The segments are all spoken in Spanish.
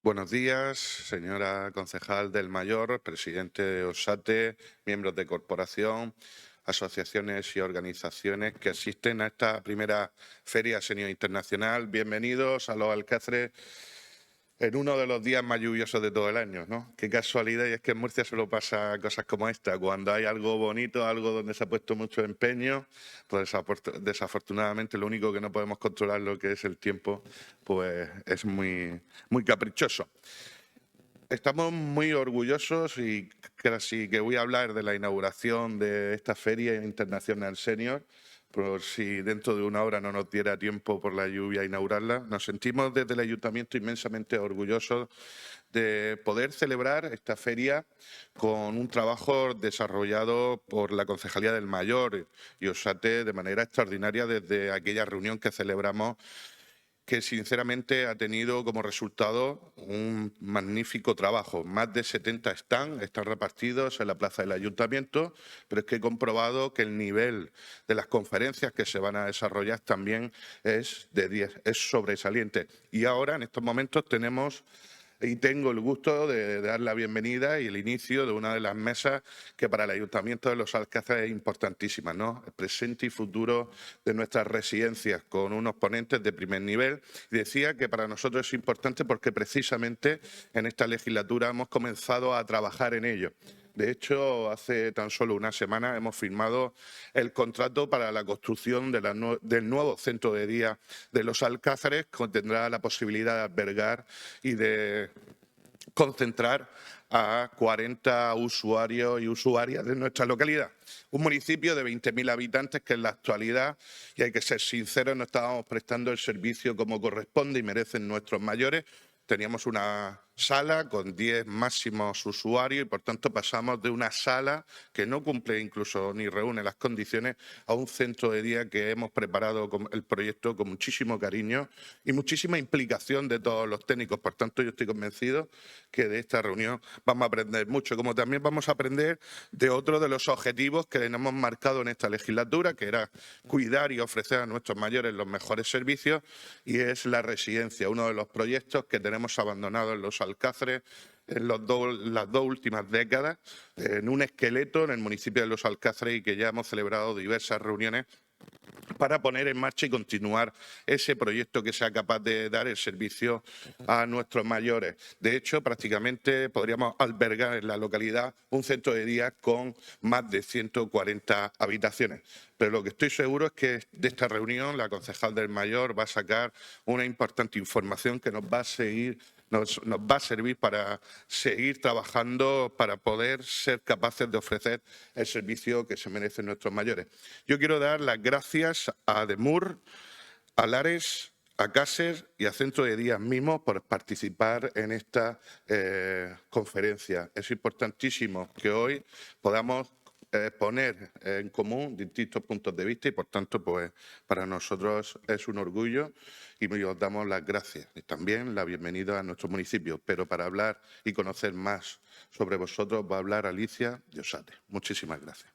Buenos días, señora concejal del Mayor, presidente de OSATE, miembros de corporación, asociaciones y organizaciones que asisten a esta primera Feria Senior Internacional. Bienvenidos a Los Alcázares en uno de los días más lluviosos de todo el año, ¿no? Qué casualidad, y es que en Murcia solo pasa cosas como esta. Cuando hay algo bonito, algo donde se ha puesto mucho empeño, pues desafortunadamente lo único que no podemos controlar, lo que es el tiempo, pues es muy caprichoso. Estamos muy orgullosos y casi que voy a hablar de la inauguración de esta Feria Internacional Senior, por si dentro de una hora no nos diera tiempo por la lluvia a inaugurarla. Nos sentimos desde el Ayuntamiento inmensamente orgullosos de poder celebrar esta feria con un trabajo desarrollado por la Concejalía del Mayor y OSATE de manera extraordinaria desde aquella reunión que celebramos, que sinceramente ha tenido como resultado un magnífico trabajo. Más de 70 están repartidos en la plaza del Ayuntamiento, pero es que he comprobado que el nivel de las conferencias que se van a desarrollar también es de 10, es sobresaliente. Y ahora, en estos momentos, tengo el gusto de dar la bienvenida y el inicio de una de las mesas que para el Ayuntamiento de Los Alcázares es importantísima, ¿no? El presente y futuro de nuestras residencias, con unos ponentes de primer nivel. Y decía que para nosotros es importante porque precisamente en esta legislatura hemos comenzado a trabajar en ello. De hecho, hace tan solo una semana hemos firmado el contrato para la construcción del nuevo centro de día de Los Alcázares, que tendrá la posibilidad de albergar y de concentrar a 40 usuarios y usuarias de nuestra localidad. Un municipio de 20.000 habitantes que en la actualidad, y hay que ser sinceros, no estábamos prestando el servicio como corresponde y merecen nuestros mayores. Teníamos una sala con 10 máximos usuarios y, por tanto, pasamos de una sala que no cumple incluso ni reúne las condiciones a un centro de día que hemos preparado con el proyecto con muchísimo cariño y muchísima implicación de todos los técnicos. Por tanto, yo estoy convencido que de esta reunión vamos a aprender mucho, como también vamos a aprender de otro de los objetivos que nos hemos marcado en esta legislatura, que era cuidar y ofrecer a nuestros mayores los mejores servicios, y es la residencia, uno de los proyectos que tenemos abandonado en Los Alcázares en las dos últimas décadas, en un esqueleto en el municipio de Los Alcázares, y que ya hemos celebrado diversas reuniones para poner en marcha y continuar ese proyecto que sea capaz de dar el servicio a nuestros mayores. De hecho, prácticamente podríamos albergar en la localidad un centro de día con más de 140 habitaciones. Pero lo que estoy seguro es que de esta reunión la concejal del Mayor va a sacar una importante información que nos va a servir para seguir trabajando, para poder ser capaces de ofrecer el servicio que se merecen nuestros mayores. Yo quiero dar las gracias a ADEMUR, a Lares, a Cáser y a Centro de Días mismo por participar en esta conferencia. Es importantísimo que hoy podamos poner en común distintos puntos de vista y, por tanto, pues para nosotros es un orgullo y os damos las gracias y también la bienvenida a nuestro municipio. Pero para hablar y conocer más sobre vosotros va a hablar Alicia de OSATE. Muchísimas gracias.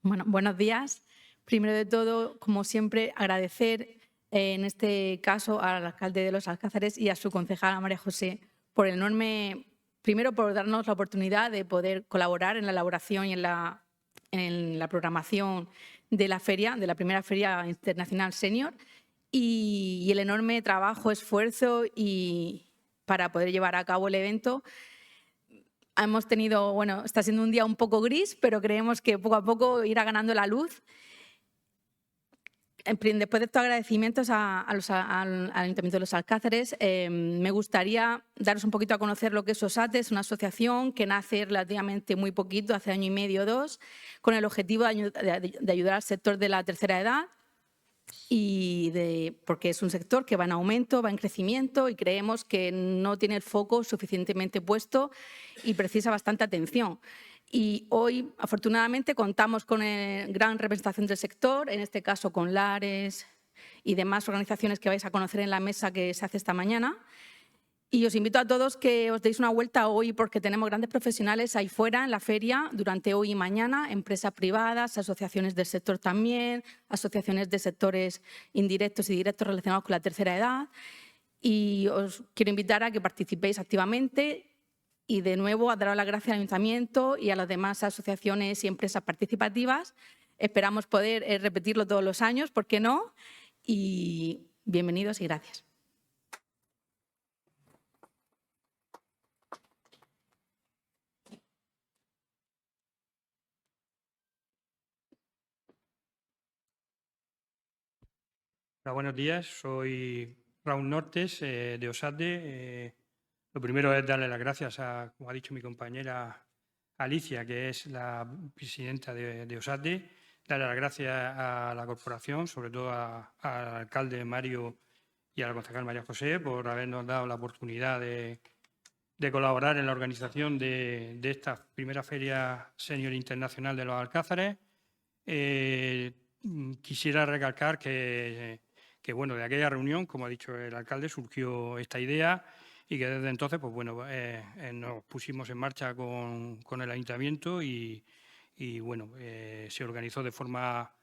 Bueno, buenos días. Primero de todo, como siempre, agradecer en este caso al alcalde de Los Alcázares y a su concejala María José por el enorme, primero por darnos la oportunidad de poder colaborar en la elaboración y en la programación de la feria, de la primera Feria Internacional Senior, y el enorme trabajo, esfuerzo para poder llevar a cabo el evento. Hemos tenido, bueno, está siendo un día un poco gris, pero creemos que poco a poco irá ganando la luz. Después de estos agradecimientos al Ayuntamiento de Los Alcázares, me gustaría daros un poquito a conocer lo que es OSATE. Es una asociación que nace relativamente muy poquito, hace año y medio o dos, con el objetivo de ayudar al sector de la tercera edad, porque es un sector que va en aumento, va en crecimiento, y creemos que no tiene el foco suficientemente puesto y precisa bastante atención. Y hoy, afortunadamente, contamos con gran representación del sector, en este caso con Lares y demás organizaciones que vais a conocer en la mesa que se hace esta mañana. Y os invito a todos que os deis una vuelta hoy porque tenemos grandes profesionales ahí fuera en la feria durante hoy y mañana, empresas privadas, asociaciones del sector también, asociaciones de sectores indirectos y directos relacionados con la tercera edad. Y os quiero invitar a que participéis activamente y de nuevo a daros las gracias al Ayuntamiento y a las demás asociaciones y empresas participativas. Esperamos poder repetirlo todos los años, ¿por qué no? Y bienvenidos y gracias. Hola, buenos días, soy Raúl Nortes de OSADE. Lo primero es darle las gracias a, como ha dicho mi compañera Alicia, que es la presidenta de OSADE, darle las gracias a la corporación, sobre todo al alcalde Mario y a la concejal María José por habernos dado la oportunidad de colaborar en la organización de esta primera Feria Senior Internacional de los Alcázares. Quisiera recalcar que, bueno, de aquella reunión, como ha dicho el alcalde, surgió esta idea y que desde entonces, pues bueno, nos pusimos en marcha con el ayuntamiento y bueno, se organizó de forma,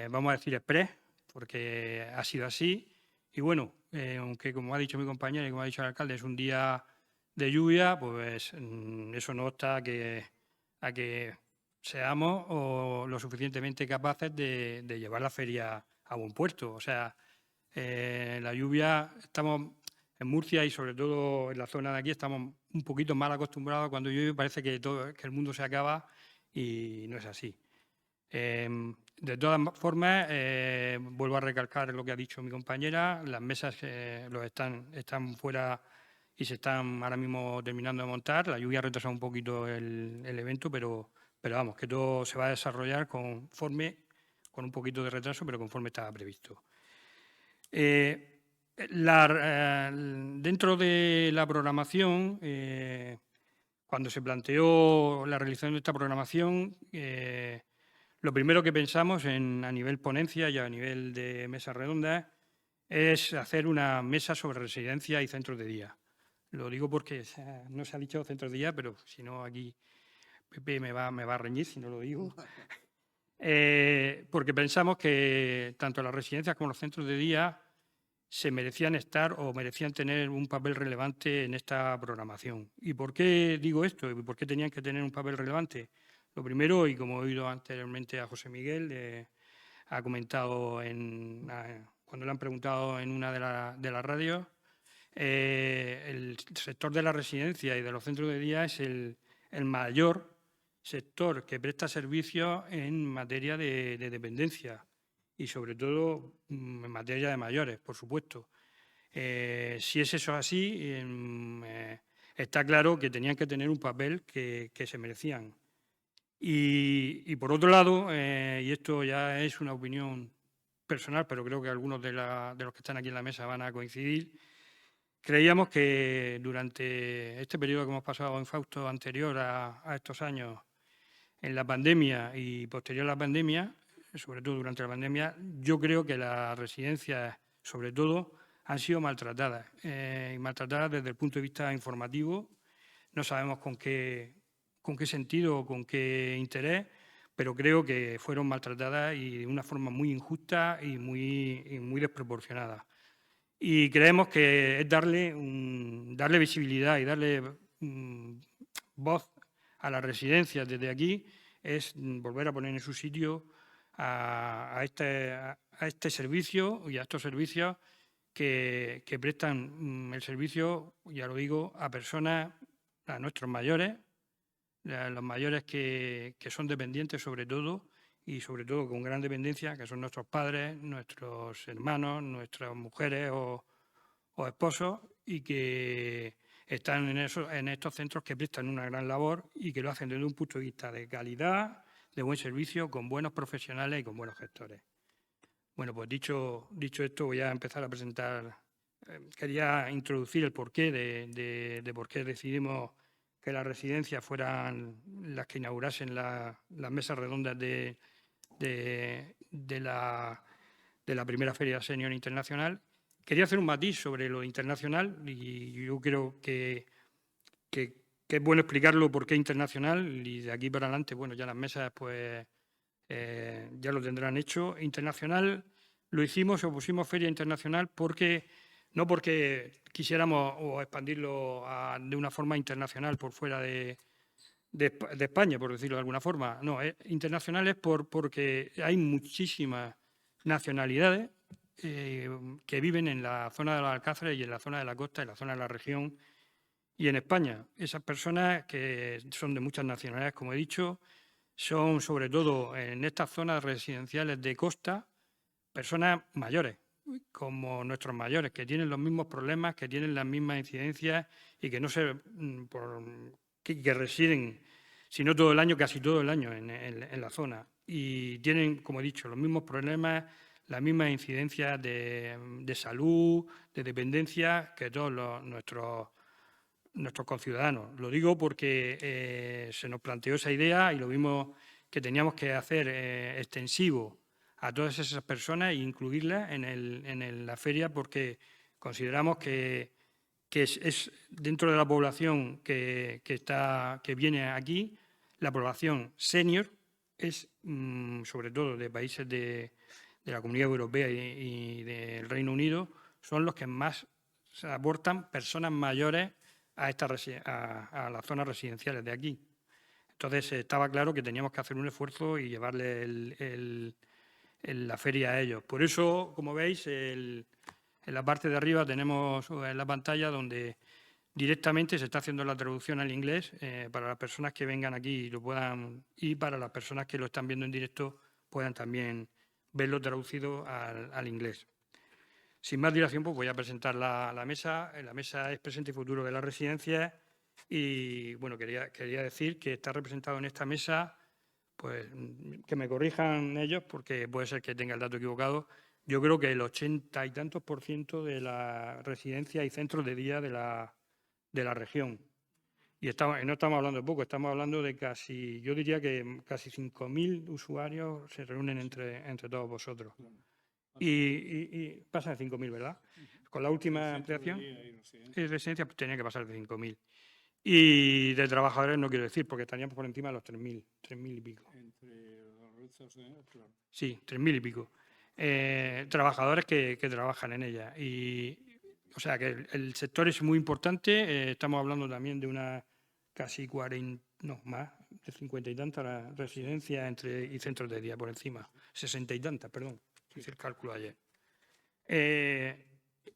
vamos a decir, express, porque ha sido así. Y bueno, aunque como ha dicho mi compañero y como ha dicho el alcalde, es un día de lluvia, pues eso no obsta a que seamos lo suficientemente capaces de llevar la feria a buen puerto. O sea, la lluvia, estamos en Murcia y sobre todo en la zona de aquí, estamos un poquito mal acostumbrados. Cuando llueve parece que el mundo se acaba y no es así. De todas formas, vuelvo a recalcar lo que ha dicho mi compañera, las mesas están fuera y se están ahora mismo terminando de montar. La lluvia ha retrasado un poquito el evento, pero vamos, que todo se va a desarrollar con un poquito de retraso, pero conforme estaba previsto. Dentro de la programación, cuando se planteó la realización de esta programación, lo primero que pensamos a nivel ponencia y a nivel de mesas redondas es hacer una mesa sobre residencia y centros de día. Lo digo porque no se ha dicho centros de día, pero si no aquí Pepe me va a reñir si no lo digo. Porque pensamos que tanto las residencias como los centros de día se merecían estar o merecían tener un papel relevante en esta programación. ¿Y por qué digo esto? ¿Y por qué tenían que tener un papel relevante? Lo primero, y como he oído anteriormente a José Miguel, ha comentado cuando le han preguntado en una de las radios, el sector de la residencia y de los centros de día es el mayor sector que presta servicios en materia de dependencia y sobre todo en materia de mayores, por supuesto. Si es eso así, está claro que tenían que tener un papel que se merecían. Y por otro lado, y esto ya es una opinión personal, pero creo que algunos de los que están aquí en la mesa van a coincidir, creíamos que durante este periodo que hemos pasado en Fausto anterior a estos años, en la pandemia y posterior a la pandemia, sobre todo durante la pandemia, yo creo que las residencias, sobre todo, han sido maltratadas. Y maltratadas desde el punto de vista informativo. No sabemos con qué sentido o con qué interés, pero creo que fueron maltratadas y de una forma muy injusta y muy desproporcionada. Y creemos que es darle visibilidad y darle voz a las residencias desde aquí, es volver a poner en su sitio a este servicio y a estos servicios que prestan el servicio, ya lo digo, a personas, a nuestros mayores, a los mayores que son dependientes sobre todo, y sobre todo con gran dependencia, que son nuestros padres, nuestros hermanos, nuestras mujeres o esposos, y que están en estos centros que prestan una gran labor y que lo hacen desde un punto de vista de calidad, de buen servicio, con buenos profesionales y con buenos gestores. Bueno, pues dicho esto, voy a empezar a presentar. Quería introducir el porqué de por qué decidimos que las residencias fueran las que inaugurasen las mesas redondas de la primera Feria Senior Internacional. Quería hacer un matiz sobre lo internacional y yo creo que es bueno explicarlo por qué internacional y de aquí para adelante, bueno, ya las mesas pues ya lo tendrán hecho. Internacional lo hicimos o pusimos feria internacional no porque quisiéramos o expandirlo de una forma internacional por fuera de España, por decirlo de alguna forma. No, internacional es porque hay muchísimas nacionalidades que viven en la zona de los Alcázares y en la zona de la costa, en la zona de la región y en España. Esas personas que son de muchas nacionalidades, como he dicho, son sobre todo en estas zonas residenciales de costa, personas mayores, como nuestros mayores, que tienen los mismos problemas, que tienen las mismas incidencias y que no se que residen, si no todo el año, casi todo el año en la zona. Y tienen, como he dicho, los mismos problemas, las mismas incidencias de salud, de dependencia que todos nuestros conciudadanos. Lo digo porque se nos planteó esa idea y lo vimos que teníamos que hacer extensivo a todas esas personas e incluirlas en la feria porque consideramos que es dentro de la población que viene aquí, la población senior es sobre todo de países de la Comunidad Europea y del Reino Unido, son los que más se aportan personas mayores a las zonas residenciales de aquí. Entonces estaba claro que teníamos que hacer un esfuerzo y llevarle la feria a ellos. Por eso, como veis, en la parte de arriba tenemos en la pantalla donde directamente se está haciendo la traducción al inglés para las personas que vengan aquí y para las personas que lo están viendo en directo puedan también verlo traducido al inglés. Sin más dilación, pues voy a presentar la mesa. La mesa es presente y futuro de las residencias y, bueno, quería decir que está representado en esta mesa, pues que me corrijan ellos porque puede ser que tenga el dato equivocado. Yo creo que el 80 y tantos % de las residencias y centros de día de la región. Y no estamos hablando de poco, estamos hablando de yo diría que casi 5.000 usuarios se reúnen entre todos vosotros. Y pasa de 5.000, ¿verdad? Con la última ampliación, residencia pues, tenía que pasar de 5.000. Y de trabajadores no quiero decir, porque estaríamos por encima de los 3.000 y pico. Sí, 3.000 y pico. Trabajadores que trabajan en ella. O sea que el sector es muy importante. Estamos hablando también de una casi 40, no, más, de 50 y tantas residencias y centros de día por encima. 60 y tantas, perdón. Hice el cálculo ayer.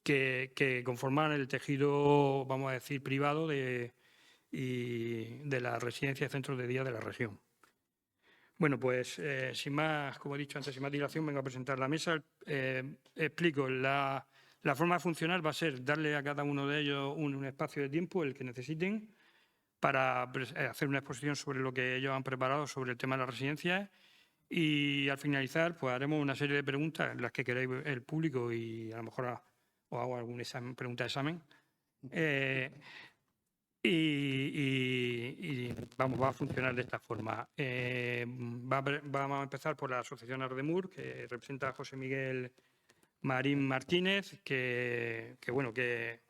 Que conforman el tejido, vamos a decir, privado de la residencia y centros de día de la región. Bueno, pues sin más, como he dicho antes, sin más dilación, vengo a presentar la mesa. Explico, la forma de funcionar va a ser darle a cada uno de ellos un espacio de tiempo, el que necesiten, para hacer una exposición sobre lo que ellos han preparado sobre el tema de las residencias. Y al finalizar, pues haremos una serie de preguntas, las que queráis el público y a lo mejor os hago alguna pregunta de examen. Y vamos, va a funcionar de esta forma. Vamos a empezar por la Asociación Ardemur, que representa a José Miguel Marín Martínez, que bueno, que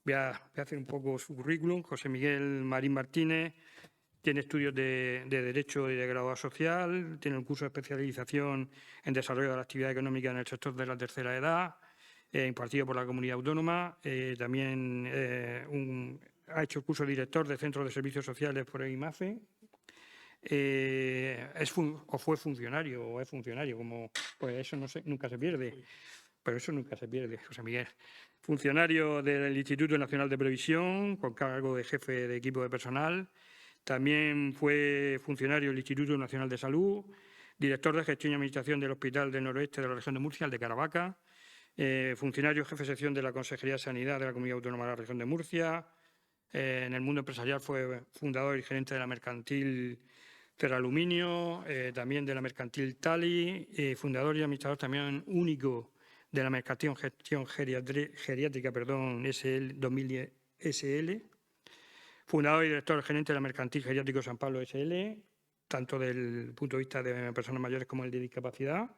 voy a hacer un poco su currículum. José Miguel Marín Martínez tiene estudios de Derecho y de Grado Social, tiene un curso de especialización en Desarrollo de la Actividad Económica en el sector de la tercera edad, impartido por la Comunidad Autónoma. También ha hecho el curso de director de Centros de Servicios Sociales por el IMAFE. O fue funcionario, o es funcionario, pues eso no sé, nunca se pierde. Pero eso nunca se pierde, José Miguel. Funcionario del Instituto Nacional de Previsión, con cargo de jefe de equipo de personal. También fue funcionario del Instituto Nacional de Salud, director de Gestión y Administración del Hospital del Noroeste de la Región de Murcia, el de Caravaca, funcionario jefe de sección de la Consejería de Sanidad de la Comunidad Autónoma de la Región de Murcia. En el mundo empresarial fue fundador y gerente de la mercantil Terraluminio, también de la mercantil Tali, fundador y administrador también único de la mercantil Gestión Geriátrica, SL 2010 SL. Fundador y director gerente de la mercantil Geriátrico San Pablo SL, tanto del punto de vista de personas mayores como el de discapacidad.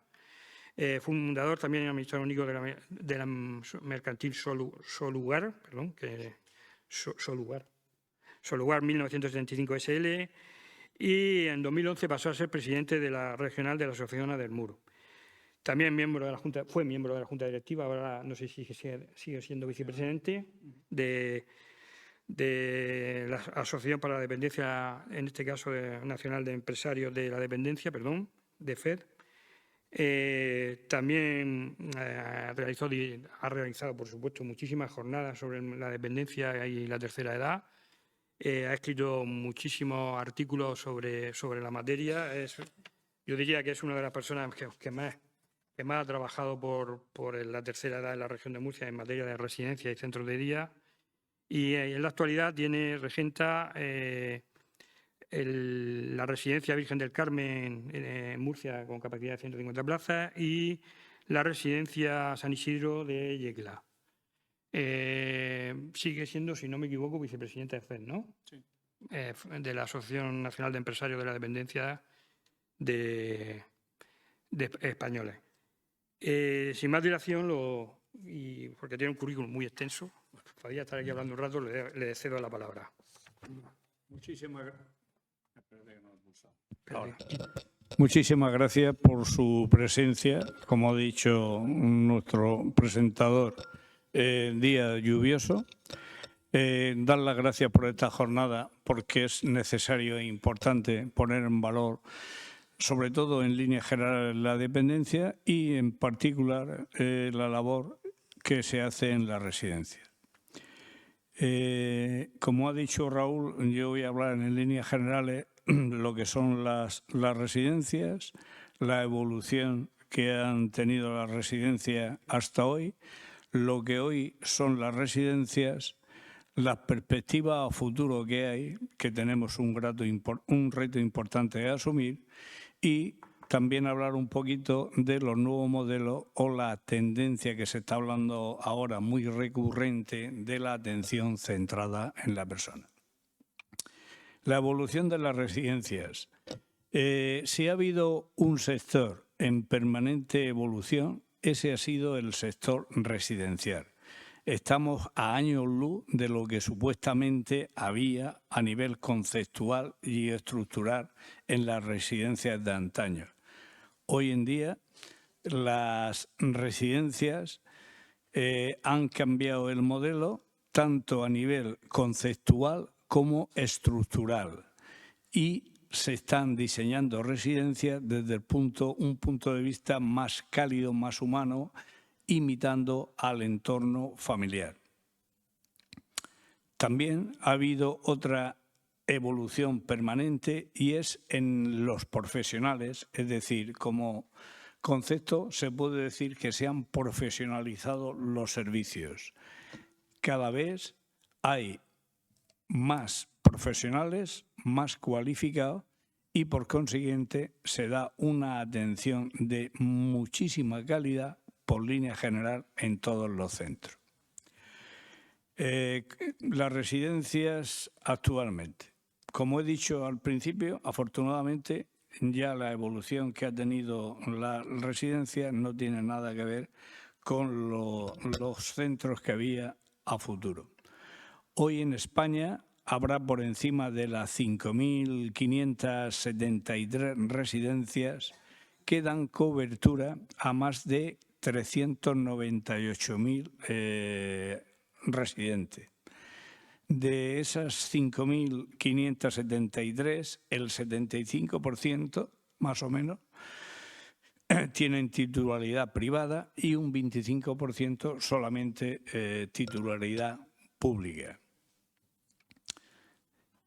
fundador también administrador único de la mercantil Solugar, Solugar 1975 SL, y en 2011 pasó a ser presidente de la regional de la Asociación del Muro. También fue miembro de la Junta Directiva, ahora no sé si sigue siendo vicepresidente de la Asociación para la Dependencia, en este caso Nacional de Empresarios de la Dependencia, de FED. También ha realizado, por supuesto, muchísimas jornadas sobre la dependencia y la tercera edad. Ha escrito muchísimos artículos sobre la materia. Yo diría que es una de las personas que más ha trabajado por la tercera edad en la región de Murcia en materia de residencia y centros de día. Y en la actualidad regenta la residencia Virgen del Carmen en Murcia con capacidad de 150 plazas y la residencia San Isidro de Yecla. Sigue siendo, si no me equivoco, vicepresidenta de FED, ¿no? Sí. De la Asociación Nacional de Empresarios de la Dependencia de españoles. Sin más dilación, y porque tiene un currículum muy extenso, podría estar aquí hablando un rato, le cedo la palabra. Muchísimas gracias por su presencia. Como ha dicho nuestro presentador, día lluvioso. Dar las gracias por esta jornada porque es necesario e importante poner en valor, sobre todo en líneas generales, la dependencia y en particular la labor que se hace en la residencia. Como ha dicho Raúl, yo voy a hablar en líneas generales lo que son las residencias, la evolución que han tenido las residencias hasta hoy, lo que hoy son las residencias, las perspectivas a futuro que hay, que tenemos un reto importante de asumir, y también hablar un poquito de los nuevos modelos o la tendencia que se está hablando ahora muy recurrente de la atención centrada en la persona. La evolución de las residencias. Si ha habido un sector en permanente evolución, ese ha sido el sector residencial. Estamos a años luz de lo que supuestamente había a nivel conceptual y estructural en las residencias de antaño. Hoy en día las residencias han cambiado el modelo tanto a nivel conceptual como estructural y se están diseñando residencias desde un punto de vista más cálido, más humano, imitando al entorno familiar. También ha habido otra evolución permanente y es en los profesionales, es decir, como concepto se puede decir que se han profesionalizado los servicios. Cada vez hay más profesionales, más cualificados y por consiguiente se da una atención de muchísima calidad por línea general en todos los centros. Las residencias actualmente. Como he dicho al principio, afortunadamente ya la evolución que ha tenido la residencia no tiene nada que ver con los centros que había a futuro. Hoy en España habrá por encima de las 5.573 residencias que dan cobertura a más de 398.000 residentes. De esas 5.573, el 75%, más o menos, tienen titularidad privada y un 25% solamente titularidad pública.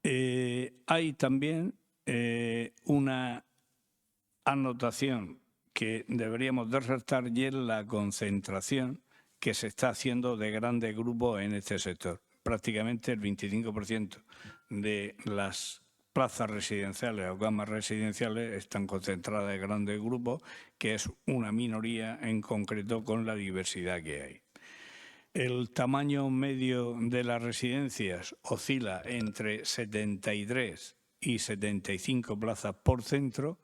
Hay también una anotación que deberíamos de resaltar y es la concentración que se está haciendo de grandes grupos en este sector. Prácticamente el 25% de las plazas residenciales o gamas residenciales están concentradas en grandes grupos, que es una minoría en concreto con la diversidad que hay. El tamaño medio de las residencias oscila entre 73 y 75 plazas por centro,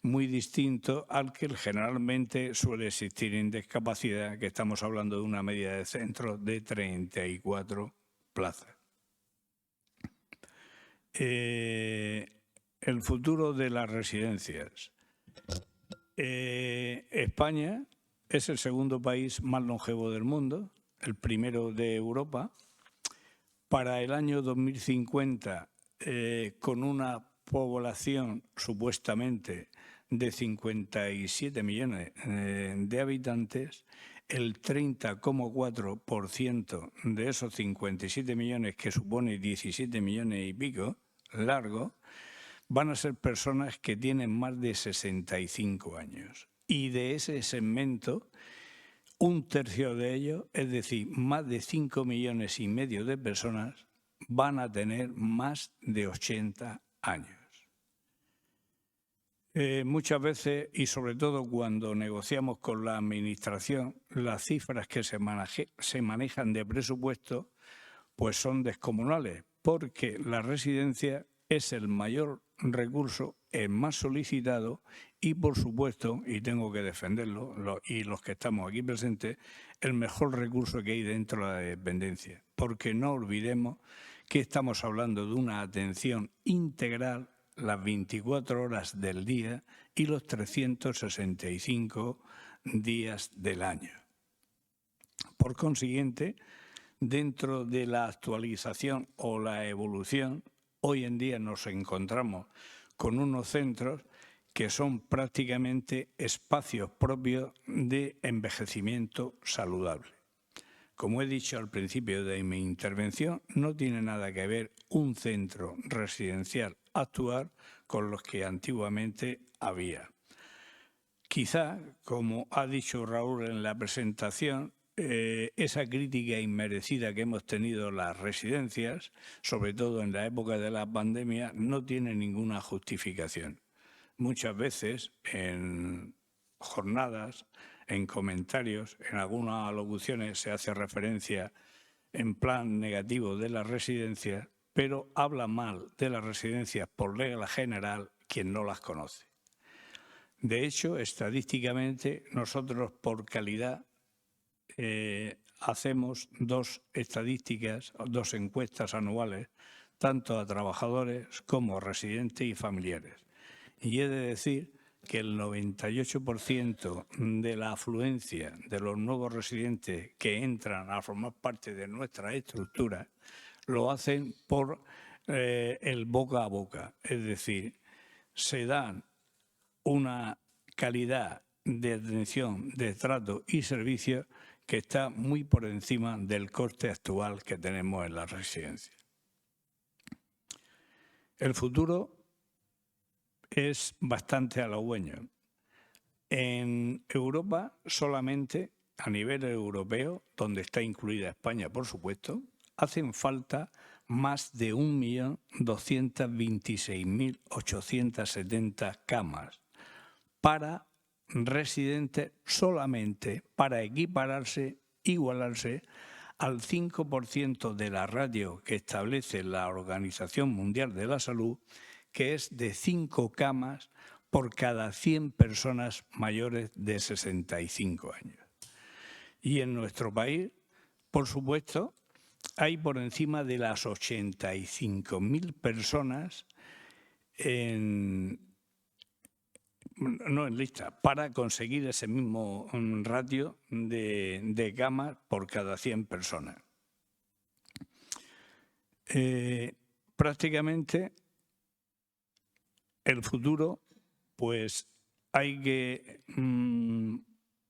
muy distinto al que generalmente suele existir en discapacidad, que estamos hablando de una media de centros de 34 plazas. El futuro de las residencias. España es el segundo país más longevo del mundo, el primero de Europa. Para el año 2050, con una población supuestamente de 57 millones de habitantes, el 30,4% de esos 57 millones, que supone 17 millones y pico largos, van a ser personas que tienen más de 65 años. Y de ese segmento, un tercio de ellos, es decir, más de 5,5 millones de personas, van a tener más de 80 años. Muchas veces, y sobre todo cuando negociamos con la Administración, las cifras que se manejan de presupuesto pues son descomunales, porque la residencia es el mayor recurso, el más solicitado y, por supuesto, y tengo que defenderlo, y los que estamos aquí presentes, el mejor recurso que hay dentro de la dependencia. Porque no olvidemos que estamos hablando de una atención integral las 24 horas del día y los 365 días del año. Por consiguiente, dentro de la actualización o la evolución, hoy en día nos encontramos con unos centros que son prácticamente espacios propios de envejecimiento saludable. Como he dicho al principio de mi intervención, no tiene nada que ver un centro residencial actual con los que antiguamente había. Quizá, como ha dicho Raúl en la presentación, esa crítica inmerecida que hemos tenido las residencias, sobre todo en la época de la pandemia, no tiene ninguna justificación. Muchas veces en jornadas, en comentarios, en algunas alocuciones se hace referencia en plan negativo de las residencias, pero habla mal de las residencias por regla general quien no las conoce. De hecho, estadísticamente, nosotros por calidad hacemos dos estadísticas, dos encuestas anuales, tanto a trabajadores como a residentes y familiares. Y he de decir que el 98% de la afluencia de los nuevos residentes que entran a formar parte de nuestra estructura lo hacen por el boca a boca. Es decir, se dan una calidad de atención, de trato y servicio que está muy por encima del coste actual que tenemos en la residencia. El futuro es bastante halagüeño. En Europa solamente, a nivel europeo, donde está incluida España, por supuesto, hacen falta más de 1.226.870 camas para residentes, solamente para equipararse, igualarse al 5% de la ratio que establece la Organización Mundial de la Salud, que es de 5 camas por cada 100 personas mayores de 65 años. Y en nuestro país, por supuesto, hay por encima de las 85.000 personas no en lista, para conseguir ese mismo ratio de camas por cada 100 personas. Prácticamente el futuro, pues hay que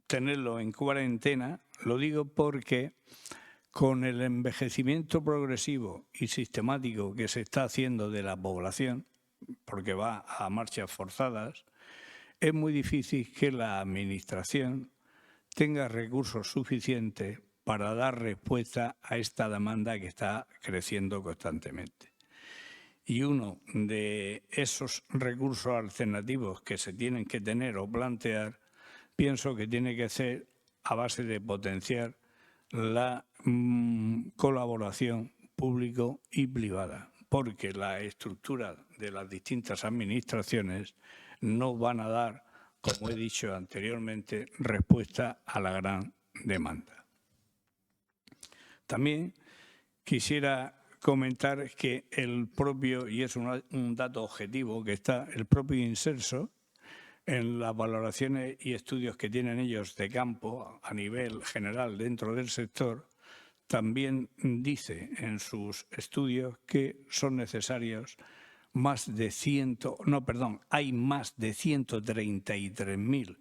tenerlo en cuarentena. Lo digo porque con el envejecimiento progresivo y sistemático que se está haciendo de la población, porque va a marchas forzadas, es muy difícil que la Administración tenga recursos suficientes para dar respuesta a esta demanda que está creciendo constantemente. Y uno de esos recursos alternativos que se tienen que tener o plantear, pienso que tiene que ser a base de potenciar la colaboración público y privada, porque la estructura de las distintas administraciones no van a dar, como he dicho anteriormente, respuesta a la gran demanda. También quisiera comentar que el propio, y es un dato objetivo, que está el propio Inserso, en las valoraciones y estudios que tienen ellos de campo a nivel general dentro del sector, también dice en sus estudios que son necesarios hay más de 133.000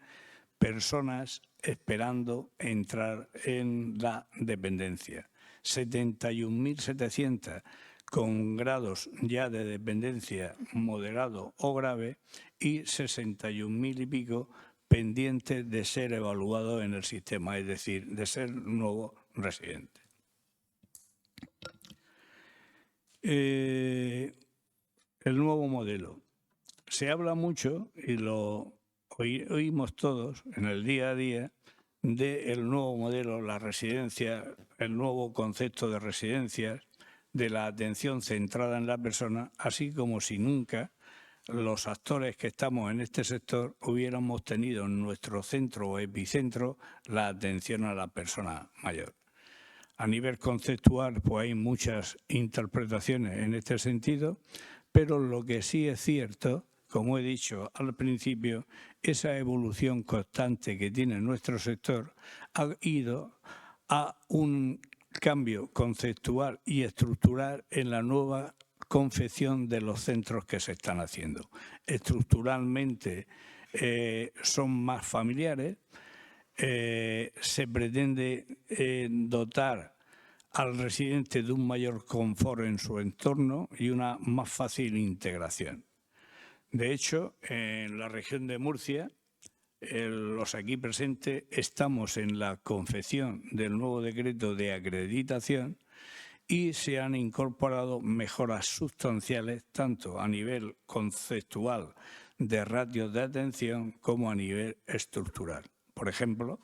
personas esperando entrar en la dependencia. 71.700 con grados ya de dependencia moderado o grave y 61.000 y pico pendientes de ser evaluados en el sistema, es decir, de ser nuevo residente. El nuevo modelo. Se habla mucho y lo oímos todos en el día a día del nuevo modelo, la residencia, el nuevo concepto de residencias, de la atención centrada en la persona, así como si nunca los actores que estamos en este sector hubiéramos tenido en nuestro centro o epicentro la atención a la persona mayor. A nivel conceptual, pues hay muchas interpretaciones en este sentido, pero lo que sí es cierto, como he dicho al principio, esa evolución constante que tiene nuestro sector ha ido a un cambio conceptual y estructural en la nueva confección de los centros que se están haciendo. Estructuralmente son más familiares, se pretende dotar al residente de un mayor confort en su entorno y una más fácil integración. De hecho, en la región de Murcia, los aquí presentes estamos en la confección del nuevo decreto de acreditación y se han incorporado mejoras sustanciales tanto a nivel conceptual de ratios de atención como a nivel estructural. Por ejemplo,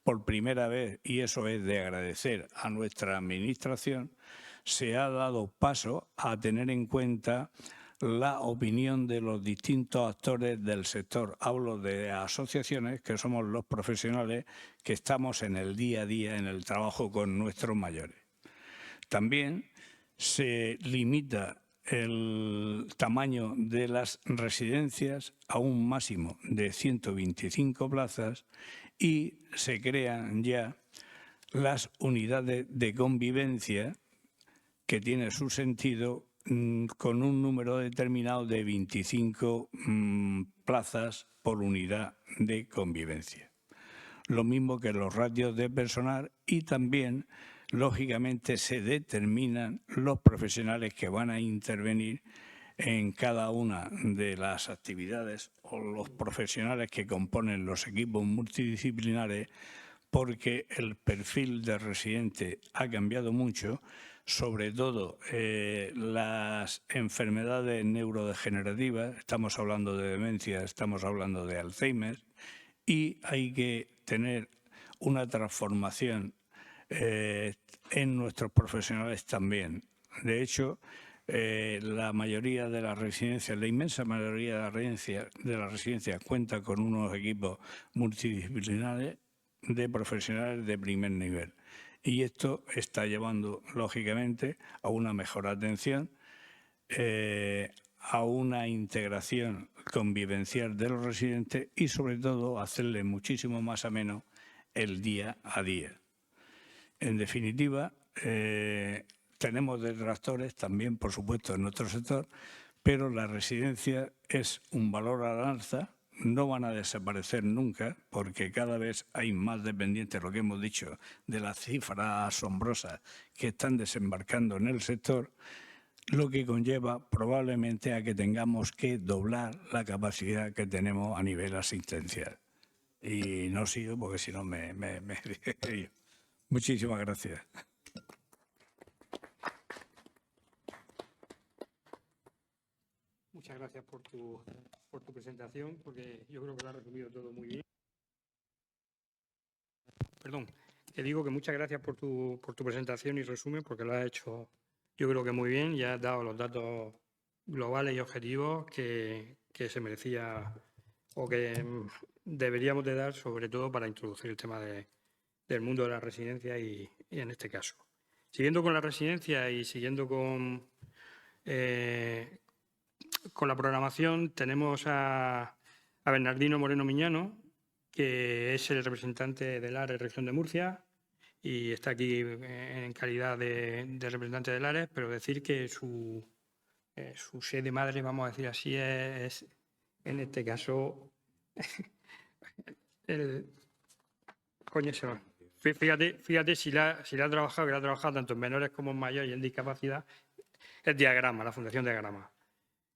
por primera vez, y eso es de agradecer a nuestra Administración, se ha dado paso a tener en cuenta la opinión de los distintos actores del sector. Hablo de asociaciones, que somos los profesionales que estamos en el día a día en el trabajo con nuestros mayores. También se limita el tamaño de las residencias a un máximo de 125 plazas y se crean ya las unidades de convivencia, que tiene su sentido, con un número determinado de 25 plazas por unidad de convivencia. Lo mismo que los ratios de personal y también, lógicamente, se determinan los profesionales que van a intervenir en cada una de las actividades o los profesionales que componen los equipos multidisciplinares, porque el perfil de residente ha cambiado mucho, sobre todo las enfermedades neurodegenerativas, estamos hablando de demencia, estamos hablando de Alzheimer, y hay que tener una transformación en nuestros profesionales también. De hecho, la mayoría de las residencias, la inmensa mayoría de las residencias cuenta con unos equipos multidisciplinares de profesionales de primer nivel. Y esto está llevando, lógicamente, a una mejor atención, a una integración convivencial de los residentes y, sobre todo, hacerle muchísimo más ameno el día a día. En definitiva, tenemos detractores también, por supuesto, en nuestro sector, pero la residencia es un valor al alza. No van a desaparecer nunca porque cada vez hay más dependientes, lo que hemos dicho, de las cifras asombrosas que están desembarcando en el sector, lo que conlleva probablemente a que tengamos que doblar la capacidad que tenemos a nivel asistencial. Y no sigo porque si no me Muchísimas gracias. Muchas gracias por tu presentación, porque yo creo que lo has resumido todo muy bien. Perdón, te digo que muchas gracias por tu presentación y resumen, porque lo has hecho yo creo que muy bien y has dado los datos globales y objetivos que se merecía o que deberíamos de dar, sobre todo para introducir el tema del mundo de la residencia y en este caso. Siguiendo con la residencia y siguiendo con la programación, tenemos a Bernardino Moreno Miñano, que es el representante del ARES Región de Murcia y está aquí en calidad de representante del ARES, pero decir que su sede madre, vamos a decir así, es en este caso Coño, se va. Fíjate si la ha trabajado, que la ha trabajado tanto en menores como en mayores y en discapacidad, es Diagrama, la Fundación Diagrama.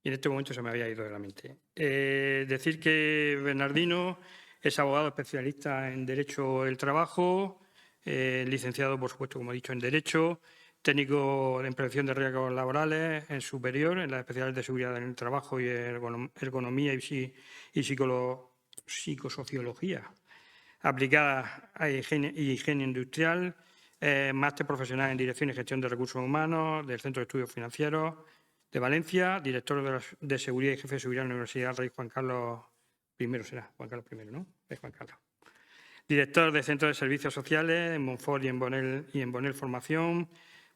Y en este momento se me había ido de la mente. Decir que Bernardino es abogado especialista en Derecho del Trabajo, licenciado, por supuesto, como he dicho, en Derecho, técnico en Prevención de Riesgos Laborales, en Superior, en las especialidades de Seguridad en el Trabajo y Ergonomía y Psicosociología aplicada a higiene industrial, máster profesional en Dirección y Gestión de Recursos Humanos del Centro de Estudios Financieros de Valencia, director de Seguridad y jefe de seguridad en la Universidad Rey Juan Carlos I, será Juan Carlos I, ¿no? Es Juan Carlos. Director de Centro de Servicios Sociales en Monfort y en Bonel Formación,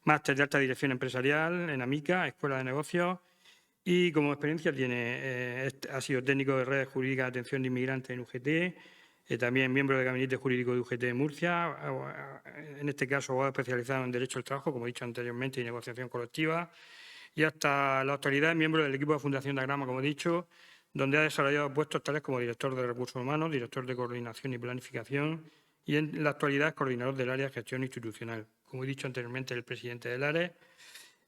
máster de Alta Dirección Empresarial en AMICA, Escuela de Negocios, y como experiencia ha sido técnico de redes jurídicas de atención de inmigrantes en UGT, también miembro del Gabinete Jurídico de UGT de Murcia, en este caso abogado especializado en Derecho del Trabajo, como he dicho anteriormente, y negociación colectiva, y hasta la actualidad miembro del equipo de Fundación Diagrama, como he dicho, donde ha desarrollado puestos tales como director de Recursos Humanos, director de Coordinación y Planificación, y en la actualidad es coordinador del área de gestión institucional. Como he dicho anteriormente, el presidente del ARES,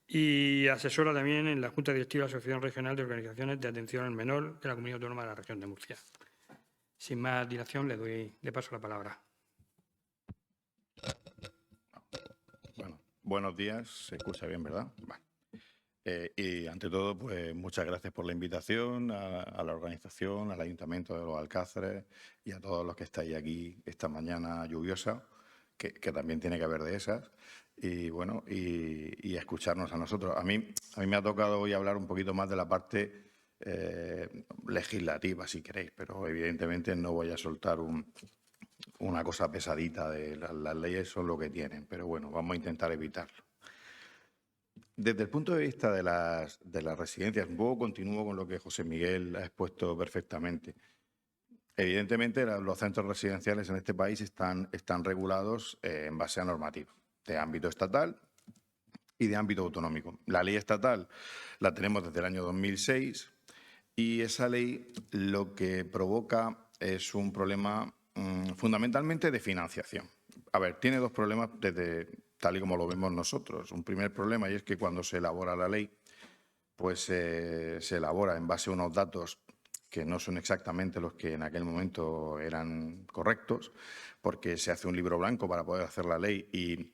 y asesora también en la Junta Directiva de la Asociación Regional de Organizaciones de Atención al Menor de la Comunidad Autónoma de la Región de Murcia. Sin más dilación, le paso la palabra. Bueno, buenos días. Se escucha bien, ¿verdad? Vale. Y ante todo, pues muchas gracias por la invitación a la organización, al Ayuntamiento de Los Alcázares y a todos los que estáis aquí esta mañana lluviosa, que también tiene que haber de esas, y bueno, y escucharnos a nosotros. A mí me ha tocado hoy hablar un poquito más de la parte legislativa, si queréis, pero evidentemente no voy a soltar una cosa pesadita de las leyes son lo que tienen, pero bueno, vamos a intentar evitarlo. Desde el punto de vista de las residencias, un poco continúo con lo que José Miguel ha expuesto perfectamente. Evidentemente, los centros residenciales en este país están regulados en base a normativa de ámbito estatal y de ámbito autonómico. La ley estatal la tenemos desde el año 2006 y esa ley lo que provoca es un problema fundamentalmente de financiación. A ver, tiene dos problemas tal y como lo vemos nosotros. Un primer problema, y es que cuando se elabora la ley, pues se elabora en base a unos datos que no son exactamente los que en aquel momento eran correctos, porque se hace un libro blanco para poder hacer la ley y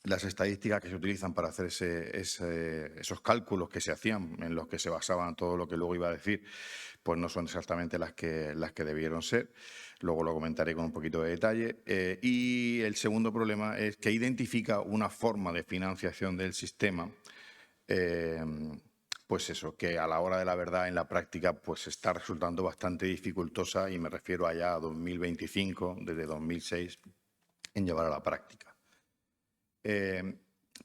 las estadísticas que se utilizan para hacer esos cálculos que se hacían, en los que se basaban todo lo que luego iba a decir, pues no son exactamente las que debieron ser. Luego lo comentaré con un poquito de detalle. Y el segundo problema es que identifica una forma de financiación del sistema, pues eso, que a la hora de la verdad en la práctica pues está resultando bastante dificultosa, y me refiero allá a 2025, desde 2006, en llevar a la práctica.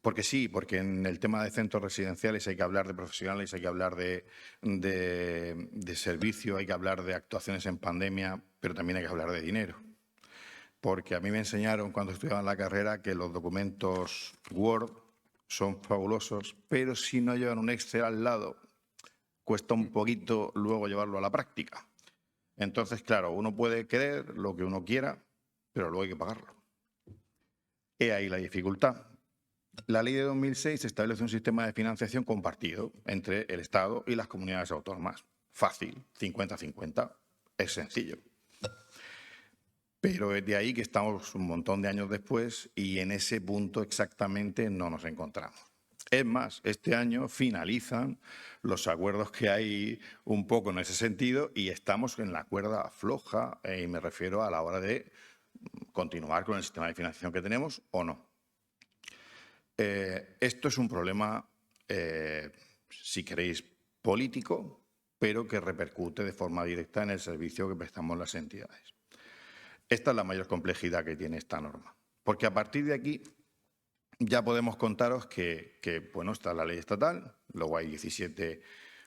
Porque sí, porque en el tema de centros residenciales hay que hablar de profesionales, hay que hablar de servicio, hay que hablar de actuaciones en pandemia, pero también hay que hablar de dinero. Porque a mí me enseñaron cuando estudiaba en la carrera que los documentos Word son fabulosos, pero si no llevan un Excel al lado, cuesta un poquito luego llevarlo a la práctica. Entonces, claro, uno puede querer lo que uno quiera, pero luego hay que pagarlo. He ahí la dificultad. La ley de 2006 establece un sistema de financiación compartido entre el Estado y las comunidades autónomas. Fácil, 50-50, es sencillo. Pero es de ahí que estamos un montón de años después y en ese punto exactamente no nos encontramos. Es más, este año finalizan los acuerdos que hay un poco en ese sentido y estamos en la cuerda floja, y me refiero a la hora de continuar con el sistema de financiación que tenemos o no. Esto es un problema, si queréis, político, pero que repercute de forma directa en el servicio que prestamos las entidades. Esta es la mayor complejidad que tiene esta norma, porque a partir de aquí ya podemos contaros que bueno, está la ley estatal, luego hay 17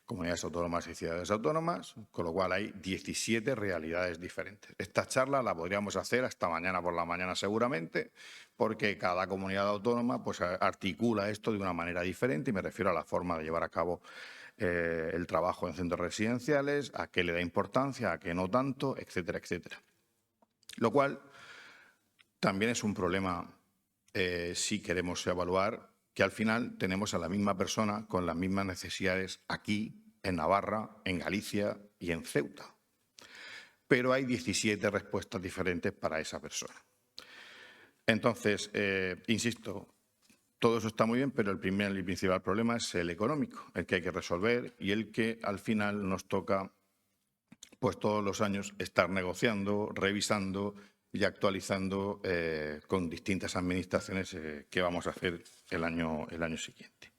comunidades autónomas y ciudades autónomas, con lo cual hay 17 realidades diferentes. Esta charla la podríamos hacer hasta mañana por la mañana seguramente, porque cada comunidad autónoma pues, articula esto de una manera diferente, y me refiero a la forma de llevar a cabo el trabajo en centros residenciales, a qué le da importancia, a qué no tanto, etcétera, etcétera. Lo cual también es un problema si queremos evaluar que al final tenemos a la misma persona con las mismas necesidades aquí, en Navarra, en Galicia y en Ceuta. Pero hay 17 respuestas diferentes para esa persona. Entonces, insisto, todo eso está muy bien, pero el primer y principal problema es el económico, el que hay que resolver y el que al final nos toca pues todos los años estar negociando, revisando y actualizando con distintas administraciones qué vamos a hacer el año siguiente.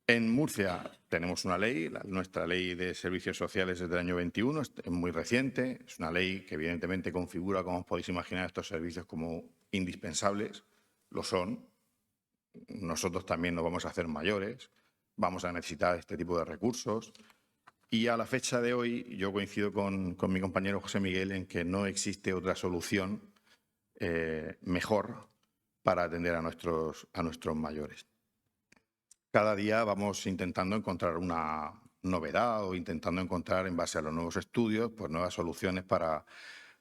En Murcia tenemos una ley, nuestra ley de servicios sociales es del año 21, es muy reciente, es una ley que evidentemente configura, como os podéis imaginar, estos servicios como indispensables, lo son. Nosotros también nos vamos a hacer mayores, vamos a necesitar este tipo de recursos. Y a la fecha de hoy yo coincido con mi compañero José Miguel en que no existe otra solución mejor para atender a nuestros mayores. Cada día vamos intentando encontrar una novedad o intentando encontrar, en base a los nuevos estudios, pues nuevas soluciones para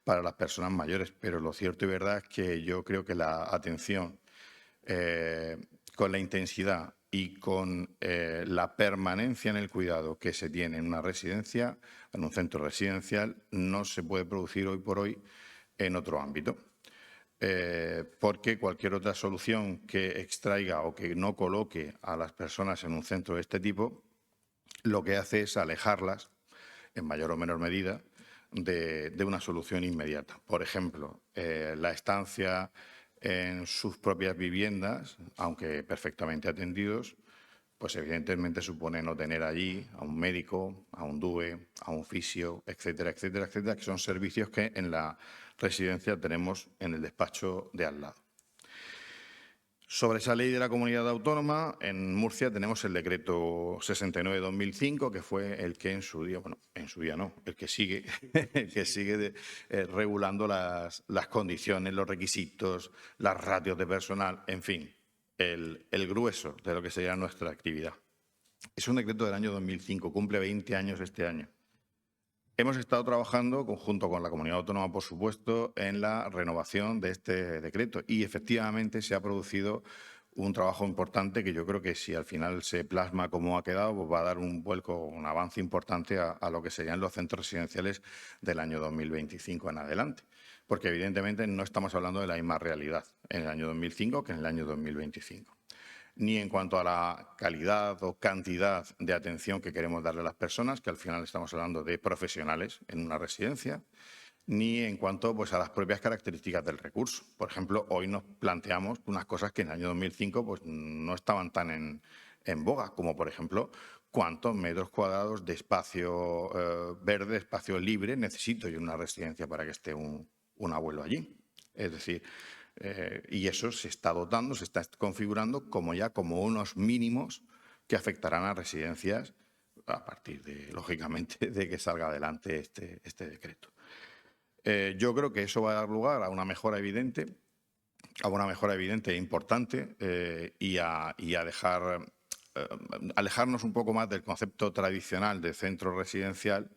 las personas mayores. Pero lo cierto y verdad es que yo creo que la atención con la intensidad y con la permanencia en el cuidado que se tiene en una residencia, en un centro residencial, no se puede producir hoy por hoy en otro ámbito. Porque cualquier otra solución que extraiga o que no coloque a las personas en un centro de este tipo, lo que hace es alejarlas, en mayor o menor medida, de una solución inmediata. Por ejemplo, la estancia en sus propias viviendas, aunque perfectamente atendidos, pues evidentemente supone no tener allí a un médico, a un DUE, a un fisio, etcétera, etcétera, etcétera, que son servicios que en la residencia tenemos en el despacho de al lado. Sobre esa ley de la comunidad autónoma, en Murcia tenemos el decreto 69/2005, que fue el que en su día, bueno, en su día no, el que sigue, regulando las condiciones, los requisitos, las ratios de personal, en fin, el grueso de lo que sería nuestra actividad. Es un decreto del año 2005, cumple 20 años este año. Hemos estado trabajando, junto con la comunidad autónoma, por supuesto, en la renovación de este decreto y, efectivamente, se ha producido un trabajo importante que yo creo que, si al final se plasma como ha quedado, pues va a dar un vuelco, un avance importante a lo que serían los centros residenciales del año 2025 en adelante. Porque, evidentemente, no estamos hablando de la misma realidad en el año 2005 que en el año 2025. Ni en cuanto a la calidad o cantidad de atención que queremos darle a las personas, que al final estamos hablando de profesionales en una residencia, ni en cuanto pues, a las propias características del recurso. Por ejemplo, hoy nos planteamos unas cosas que en el año 2005 pues, no estaban tan en boga, como por ejemplo, cuántos metros cuadrados de espacio verde, espacio libre necesito yo en una residencia para que esté un abuelo allí. Es decir, y eso se está dotando, se está configurando como unos mínimos que afectarán a residencias a partir de, lógicamente, de que salga adelante este decreto. Yo creo que eso va a dar lugar a una mejora evidente, e importante y a dejar alejarnos un poco más del concepto tradicional de centro residencial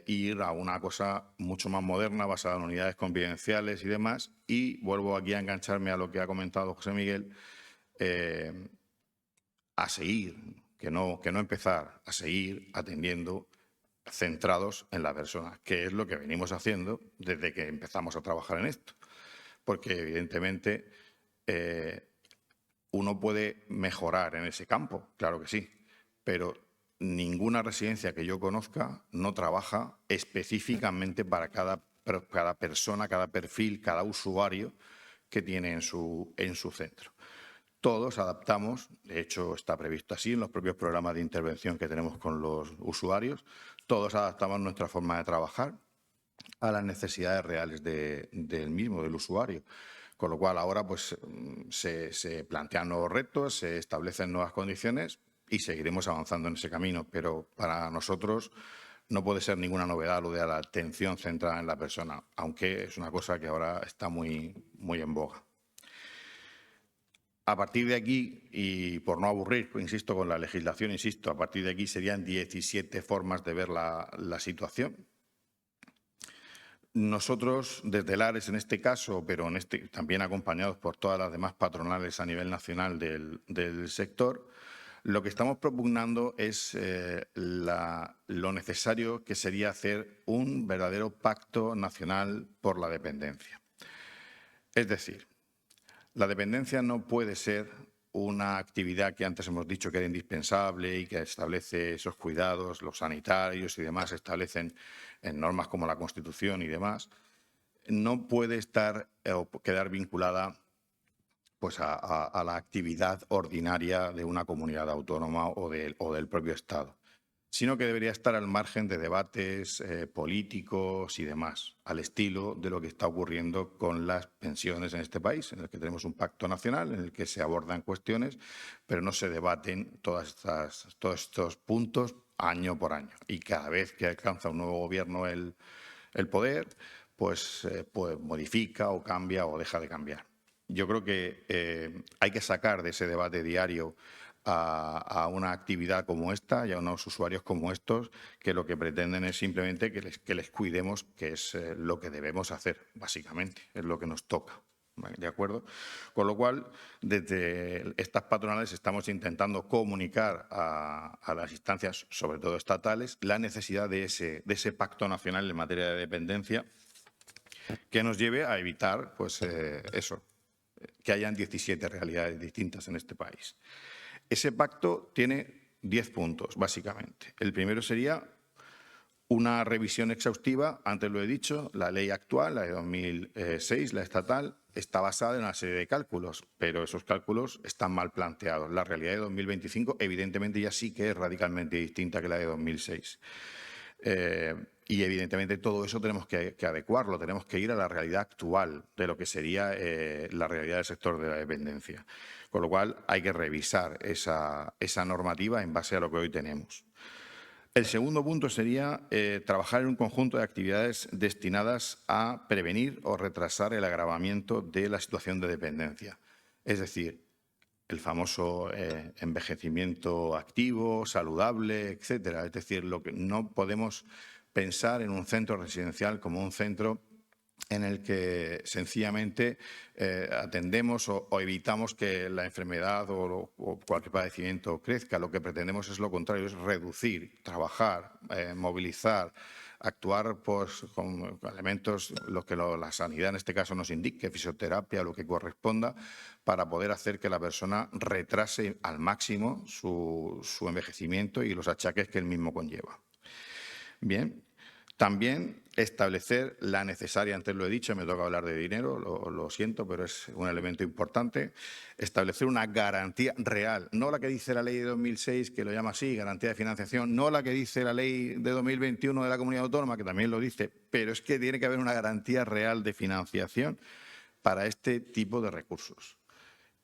ir a una cosa mucho más moderna, basada en unidades convivenciales y demás. Y vuelvo aquí a engancharme a lo que ha comentado José Miguel, a seguir, que no empezar, a seguir atendiendo centrados en la persona, que es lo que venimos haciendo desde que empezamos a trabajar en esto. Porque, evidentemente, uno puede mejorar en ese campo, claro que sí, pero ninguna residencia que yo conozca no trabaja específicamente para cada persona, cada perfil, cada usuario que tiene en su centro. todos adaptamos, de hecho está previsto así en los propios programas de intervención que tenemos con los usuarios, todos adaptamos nuestra forma de trabajar a las necesidades reales del mismo, del usuario. Con lo cual ahora pues, se plantean nuevos retos, se establecen nuevas condiciones y seguiremos avanzando en ese camino. Pero para nosotros no puede ser ninguna novedad lo de la atención centrada en la persona, aunque es una cosa que ahora está muy en boga. A partir de aquí, y por no aburrir, insisto, con la legislación, a partir de aquí serían 17 formas de ver la situación. Nosotros, desde el ARES en este caso, pero también acompañados por todas las demás patronales a nivel nacional del sector, lo que estamos propugnando es lo necesario que sería hacer un verdadero pacto nacional por la dependencia. Es decir, la dependencia no puede ser una actividad que antes hemos dicho que era indispensable y que establece esos cuidados, los sanitarios y demás, establecen en normas como la Constitución y demás, no puede estar o quedar vinculada pues, a la actividad ordinaria de una comunidad autónoma o del propio Estado, sino que debería estar al margen de debates políticos y demás, al estilo de lo que está ocurriendo con las pensiones en este país, en el que tenemos un pacto nacional, en el que se abordan cuestiones, pero no se debaten todos estos puntos año por año. Y cada vez que alcanza un nuevo gobierno el poder, pues modifica o cambia o deja de cambiar. Yo creo que hay que sacar de ese debate diario a una actividad como esta y a unos usuarios como estos que lo que pretenden es simplemente que les cuidemos, que es lo que debemos hacer, básicamente, es lo que nos toca. ¿De acuerdo? Con lo cual, desde estas patronales estamos intentando comunicar a las instancias, sobre todo estatales, la necesidad de ese pacto nacional en materia de dependencia que nos lleve a evitar pues, eso, que hayan 17 realidades distintas en este país. Ese pacto tiene 10 puntos, básicamente. El primero sería una revisión exhaustiva, antes lo he dicho, la ley actual, la de 2006, la estatal, está basada en una serie de cálculos, pero esos cálculos están mal planteados. La realidad de 2025, evidentemente, ya sí que es radicalmente distinta que la de 2006. Y evidentemente todo eso tenemos que adecuarlo, tenemos que ir a la realidad actual de lo que sería la realidad del sector de la dependencia. Con lo cual hay que revisar esa normativa en base a lo que hoy tenemos. El segundo punto sería trabajar en un conjunto de actividades destinadas a prevenir o retrasar el agravamiento de la situación de dependencia. Es decir, el famoso envejecimiento activo, saludable, etcétera. Es decir, lo que no podemos pensar en un centro residencial como un centro en el que sencillamente atendemos o evitamos que la enfermedad o cualquier padecimiento crezca. Lo que pretendemos es lo contrario, es reducir, trabajar, movilizar, actuar pues, con elementos, lo que la sanidad en este caso nos indique, fisioterapia, lo que corresponda, para poder hacer que la persona retrase al máximo su envejecimiento y los achaques que él mismo conlleva. Bien. También establecer la necesaria, antes lo he dicho, me toca hablar de dinero, lo siento, pero es un elemento importante, establecer una garantía real, no la que dice la ley de 2006, que lo llama así, garantía de financiación, no la que dice la ley de 2021 de la Comunidad Autónoma, que también lo dice, pero es que tiene que haber una garantía real de financiación para este tipo de recursos.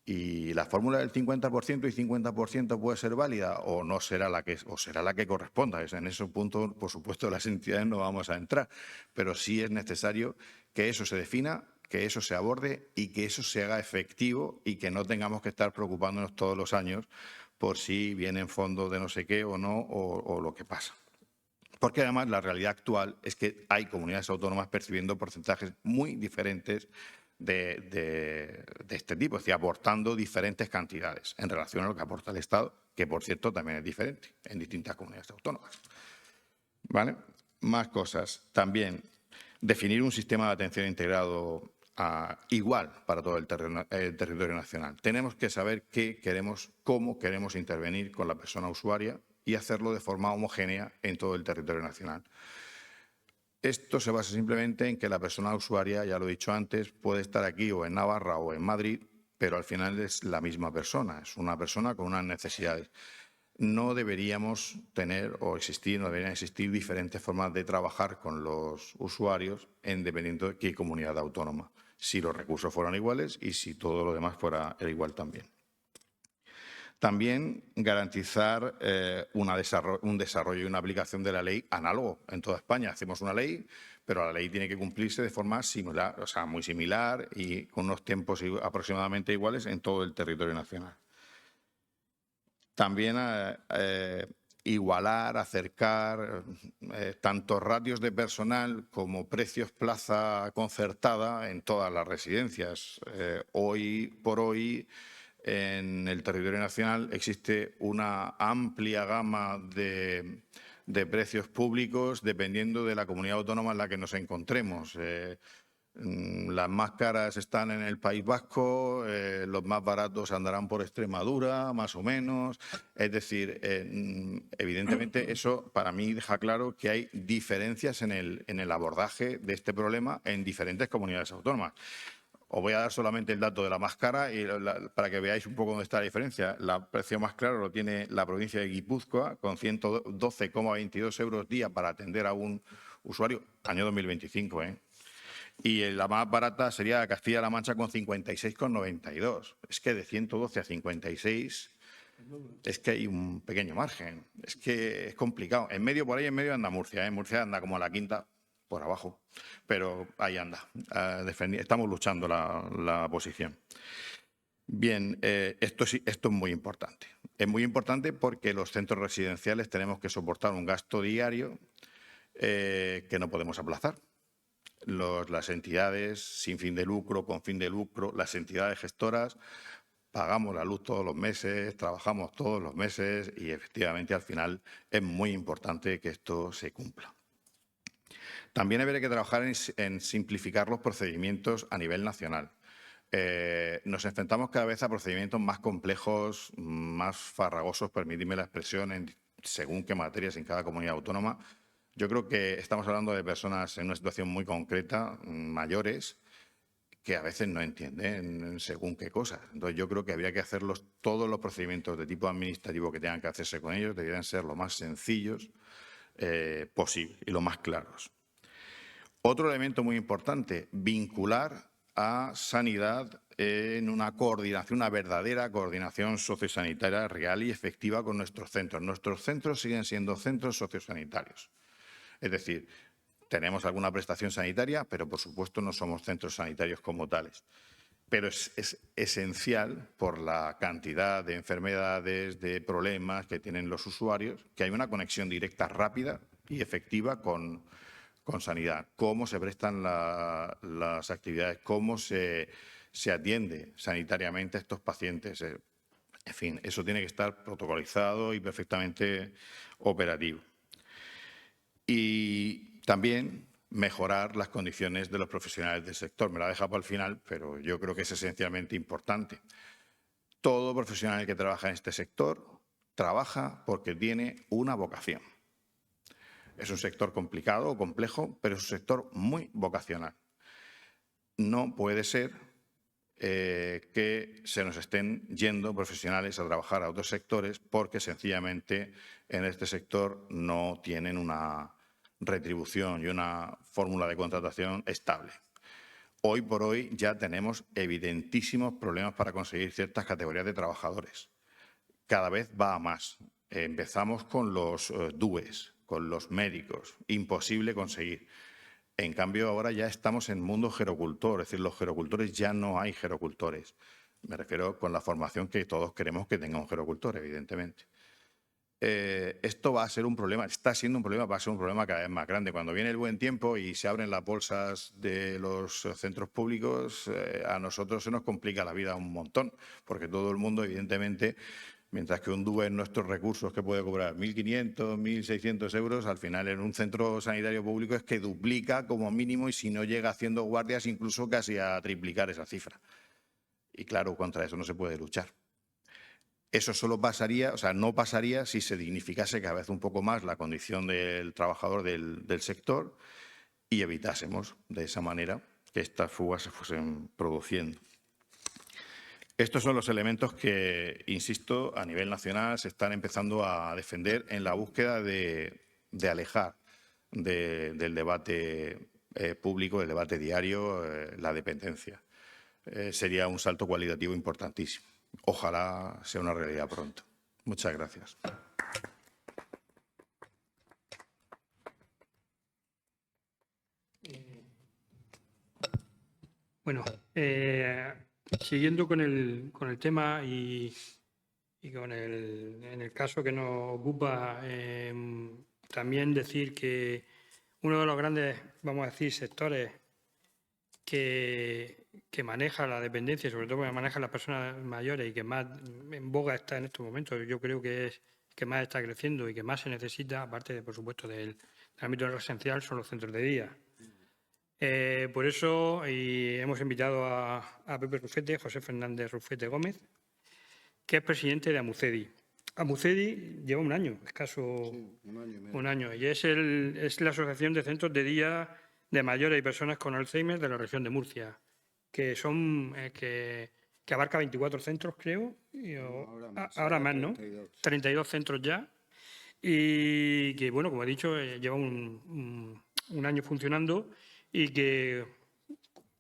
Y la fórmula del 50% y 50% puede ser válida o no será la que corresponda. En ese punto, por supuesto, las entidades no vamos a entrar, pero sí es necesario que eso se defina, que eso se aborde y que eso se haga efectivo y que no tengamos que estar preocupándonos todos los años por si vienen fondos de no sé qué o no o lo que pasa. Porque además la realidad actual es que hay comunidades autónomas percibiendo porcentajes muy diferentes de este tipo, es decir, aportando diferentes cantidades en relación a lo que aporta el Estado, que por cierto también es diferente en distintas comunidades autónomas. ¿Vale? Más cosas. También definir un sistema de atención integrado igual para todo el territorio nacional. Tenemos que saber qué queremos, cómo queremos intervenir con la persona usuaria y hacerlo de forma homogénea en todo el territorio nacional. Esto se basa simplemente en que la persona usuaria, ya lo he dicho antes, puede estar aquí o en Navarra o en Madrid pero al final es la misma persona, es una persona con unas necesidades. No deberíamos tener no deberían existir diferentes formas de trabajar con los usuarios dependiendo de qué comunidad autónoma, si los recursos fueran iguales y si todo lo demás fuera igual también. También garantizar un desarrollo y una aplicación de la ley análogo en toda España. Hacemos una ley, pero la ley tiene que cumplirse de forma similar, o sea, muy similar y con unos tiempos aproximadamente iguales en todo el territorio nacional. También igualar, acercar tanto ratios de personal como precios plaza concertada en todas las residencias. Hoy por hoy, en el territorio nacional existe una amplia gama de precios públicos dependiendo de la comunidad autónoma en la que nos encontremos. Las más caras están en el País Vasco, los más baratos andarán por Extremadura, más o menos. Es decir, evidentemente eso para mí deja claro que hay diferencias en el abordaje de este problema en diferentes comunidades autónomas. Os voy a dar solamente el dato de la más cara para que veáis un poco dónde está la diferencia. El precio más claro lo tiene la provincia de Guipúzcoa, con 112,22 euros día para atender a un usuario, año 2025, Y la más barata sería Castilla-La Mancha con 56,92. Es que de 112 a 56 es que hay un pequeño margen. Es que es complicado. Por ahí en medio anda Murcia. Murcia anda como a la quinta por abajo. Pero ahí anda. Estamos luchando la posición. Bien, esto es muy importante. Es muy importante porque los centros residenciales tenemos que soportar un gasto diario que no podemos aplazar. Las entidades sin fin de lucro, con fin de lucro, las entidades gestoras, pagamos la luz todos los meses, trabajamos todos los meses y efectivamente al final es muy importante que esto se cumpla. También habría que trabajar en simplificar los procedimientos a nivel nacional. Nos enfrentamos cada vez a procedimientos más complejos, más farragosos, permitidme la expresión, según qué materias en cada comunidad autónoma. Yo creo que estamos hablando de personas en una situación muy concreta, mayores, que a veces no entienden según qué cosas. Entonces, yo creo que habría que hacerlos todos los procedimientos de tipo administrativo que tengan que hacerse con ellos, deberían ser lo más sencillos posible y lo más claros. Otro elemento muy importante, vincular a sanidad en una coordinación, una verdadera coordinación sociosanitaria real y efectiva con nuestros centros. Nuestros centros siguen siendo centros sociosanitarios. Es decir, tenemos alguna prestación sanitaria, pero por supuesto no somos centros sanitarios como tales. Pero es esencial, por la cantidad de enfermedades, de problemas que tienen los usuarios, que hay una conexión directa, rápida y efectiva con sanidad. Cómo se prestan las actividades, cómo se atiende sanitariamente a estos pacientes. En fin, eso tiene que estar protocolizado y perfectamente operativo. Y también mejorar las condiciones de los profesionales del sector. Me la deja para el final, pero yo creo que es esencialmente importante. Todo profesional que trabaja en este sector trabaja porque tiene una vocación. Es un sector complicado o complejo, pero es un sector muy vocacional. No puede ser que se nos estén yendo profesionales a trabajar a otros sectores porque sencillamente en este sector no tienen una retribución y una fórmula de contratación estable. Hoy por hoy ya tenemos evidentísimos problemas para conseguir ciertas categorías de trabajadores. Cada vez va a más. Empezamos con los DUEs, con los médicos. Imposible conseguir. En cambio, ahora ya estamos en mundo gerocultor. Es decir, los gerocultores ya no hay gerocultores. Me refiero con la formación que todos queremos que tenga un gerocultor, evidentemente. Esto va a ser un problema, está siendo un problema, va a ser un problema cada vez más grande. Cuando viene el buen tiempo y se abren las bolsas de los centros públicos, a nosotros se nos complica la vida un montón, porque todo el mundo, evidentemente, mientras que un DUE en nuestros recursos que puede cobrar 1.500, 1.600 euros, al final en un centro sanitario público es que duplica como mínimo y si no llega haciendo guardias incluso casi a triplicar esa cifra. Y claro, contra eso no se puede luchar. Eso solo pasaría, o sea, no pasaría si se dignificase cada vez un poco más la condición del trabajador del sector y evitásemos de esa manera que estas fugas se fuesen produciendo. Estos son los elementos que, insisto, a nivel nacional se están empezando a defender en la búsqueda de alejar del debate público, del debate diario, la dependencia. Sería un salto cualitativo importantísimo. Ojalá sea una realidad pronto. Muchas gracias. Bueno, siguiendo con el tema y en el caso que nos ocupa, también decir que uno de los grandes, vamos a decir, sectores que maneja la dependencia, sobre todo que maneja las personas mayores y que más en boga está en estos momentos, yo creo que es que más está creciendo y que más se necesita, aparte, por supuesto, del ámbito residencial, son los centros de día. Por eso hemos invitado a Pepe Rufete, José Fernández Rufete Gómez, que es presidente de AMUCEDI. AMUCEDI lleva un año, escaso un año, y es la Asociación de Centros de Día de Mayores y Personas con Alzheimer de la región de Murcia, que son que abarca 24 centros, creo, ahora más, ¿no? 32 centros ya, y que, bueno, como he dicho, lleva un año funcionando y que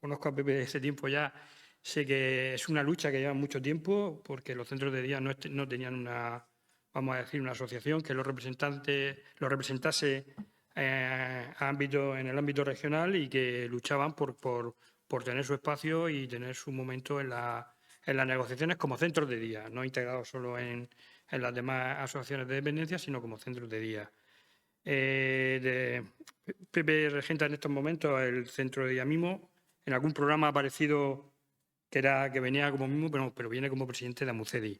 conozco a Pepe de ese tiempo ya. Sé que es una lucha que lleva mucho tiempo porque los centros de día no tenían una, vamos a decir, una asociación que los representase en el ámbito regional y que luchaban por tener su espacio y tener su momento en las negociaciones como centros de día, no integrados solo en las demás asociaciones de dependencia, sino como centros de día. Pepe regenta en estos momentos el centro de día Mimo. En algún programa ha aparecido que venía como Mimo, pero viene como presidente de AMUCEDI,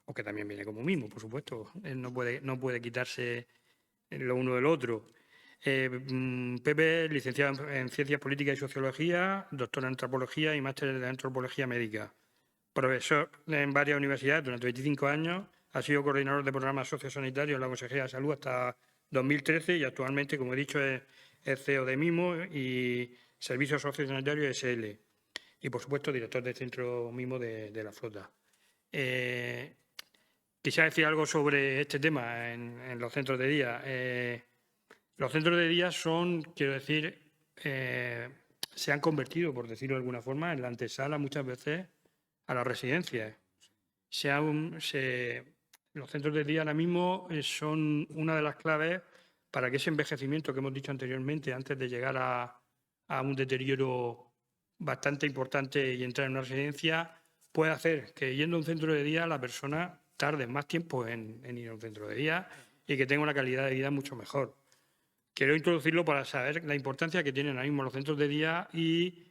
o que también viene como Mimo, por supuesto. Él no puede quitarse lo uno del otro. Pepe es licenciado en Ciencias Políticas y Sociología, doctor en Antropología y máster de Antropología Médica. Profesor en varias universidades durante 25 años, ha sido coordinador de programas sociosanitarios en la Consejería de Salud hasta 2013 y actualmente, como he dicho, es CEO de Mimo y Servicios Sociosanitarios SL. Y, por supuesto, director del Centro Mimo de la Flota. Quisiera decir algo sobre este tema en los centros de día. Los centros de día son, quiero decir, se han convertido, por decirlo de alguna forma, en la antesala muchas veces a las residencias. Los centros de día ahora mismo son una de las claves para que ese envejecimiento que hemos dicho anteriormente, antes de llegar a un deterioro bastante importante y entrar en una residencia, puede hacer que yendo a un centro de día la persona tarde más tiempo en ir a un centro de día y que tenga una calidad de vida mucho mejor. Quiero introducirlo para saber la importancia que tienen ahora mismo los centros de día y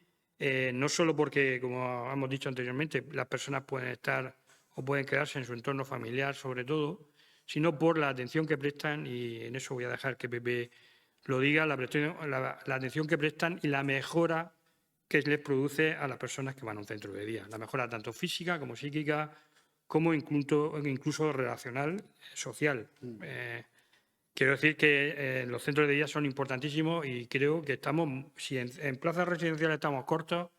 no solo porque, como hemos dicho anteriormente, las personas pueden estar o pueden quedarse en su entorno familiar sobre todo, sino por la atención que prestan, y en eso voy a dejar que Pepe lo diga, la atención que prestan y la mejora que les produce a las personas que van a un centro de día. La mejora tanto física como psíquica, como incluso relacional, social. Quiero decir que los centros de día son importantísimos y creo que si en plazas residenciales estamos cortos,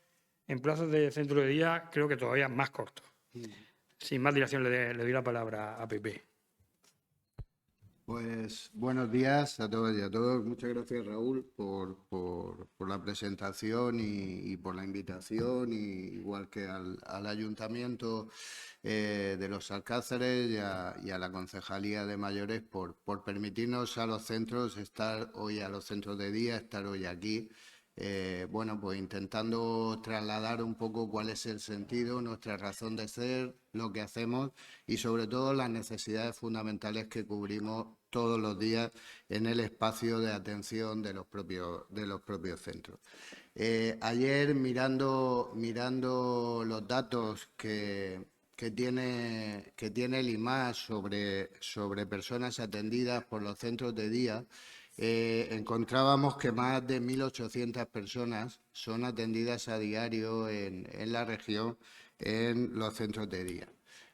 en plazas de centro de día creo que todavía más cortos. Sin más dilación le doy la palabra a Pepe. Pues buenos días a todos y a todos. Muchas gracias, Raúl, por la presentación y por la invitación, igual que al Ayuntamiento de los Alcázares y a la Concejalía de Mayores por permitirnos a los centros estar hoy, a los centros de día, estar hoy aquí. Bueno, pues intentando trasladar un poco cuál es el sentido, nuestra razón de ser, lo que hacemos y sobre todo las necesidades fundamentales que cubrimos todos los días en el espacio de atención de los propios centros. Ayer, mirando los datos que tiene el IMAS sobre personas atendidas por los centros de día, encontrábamos que más de 1.800 personas son atendidas a diario en la región en los centros de día.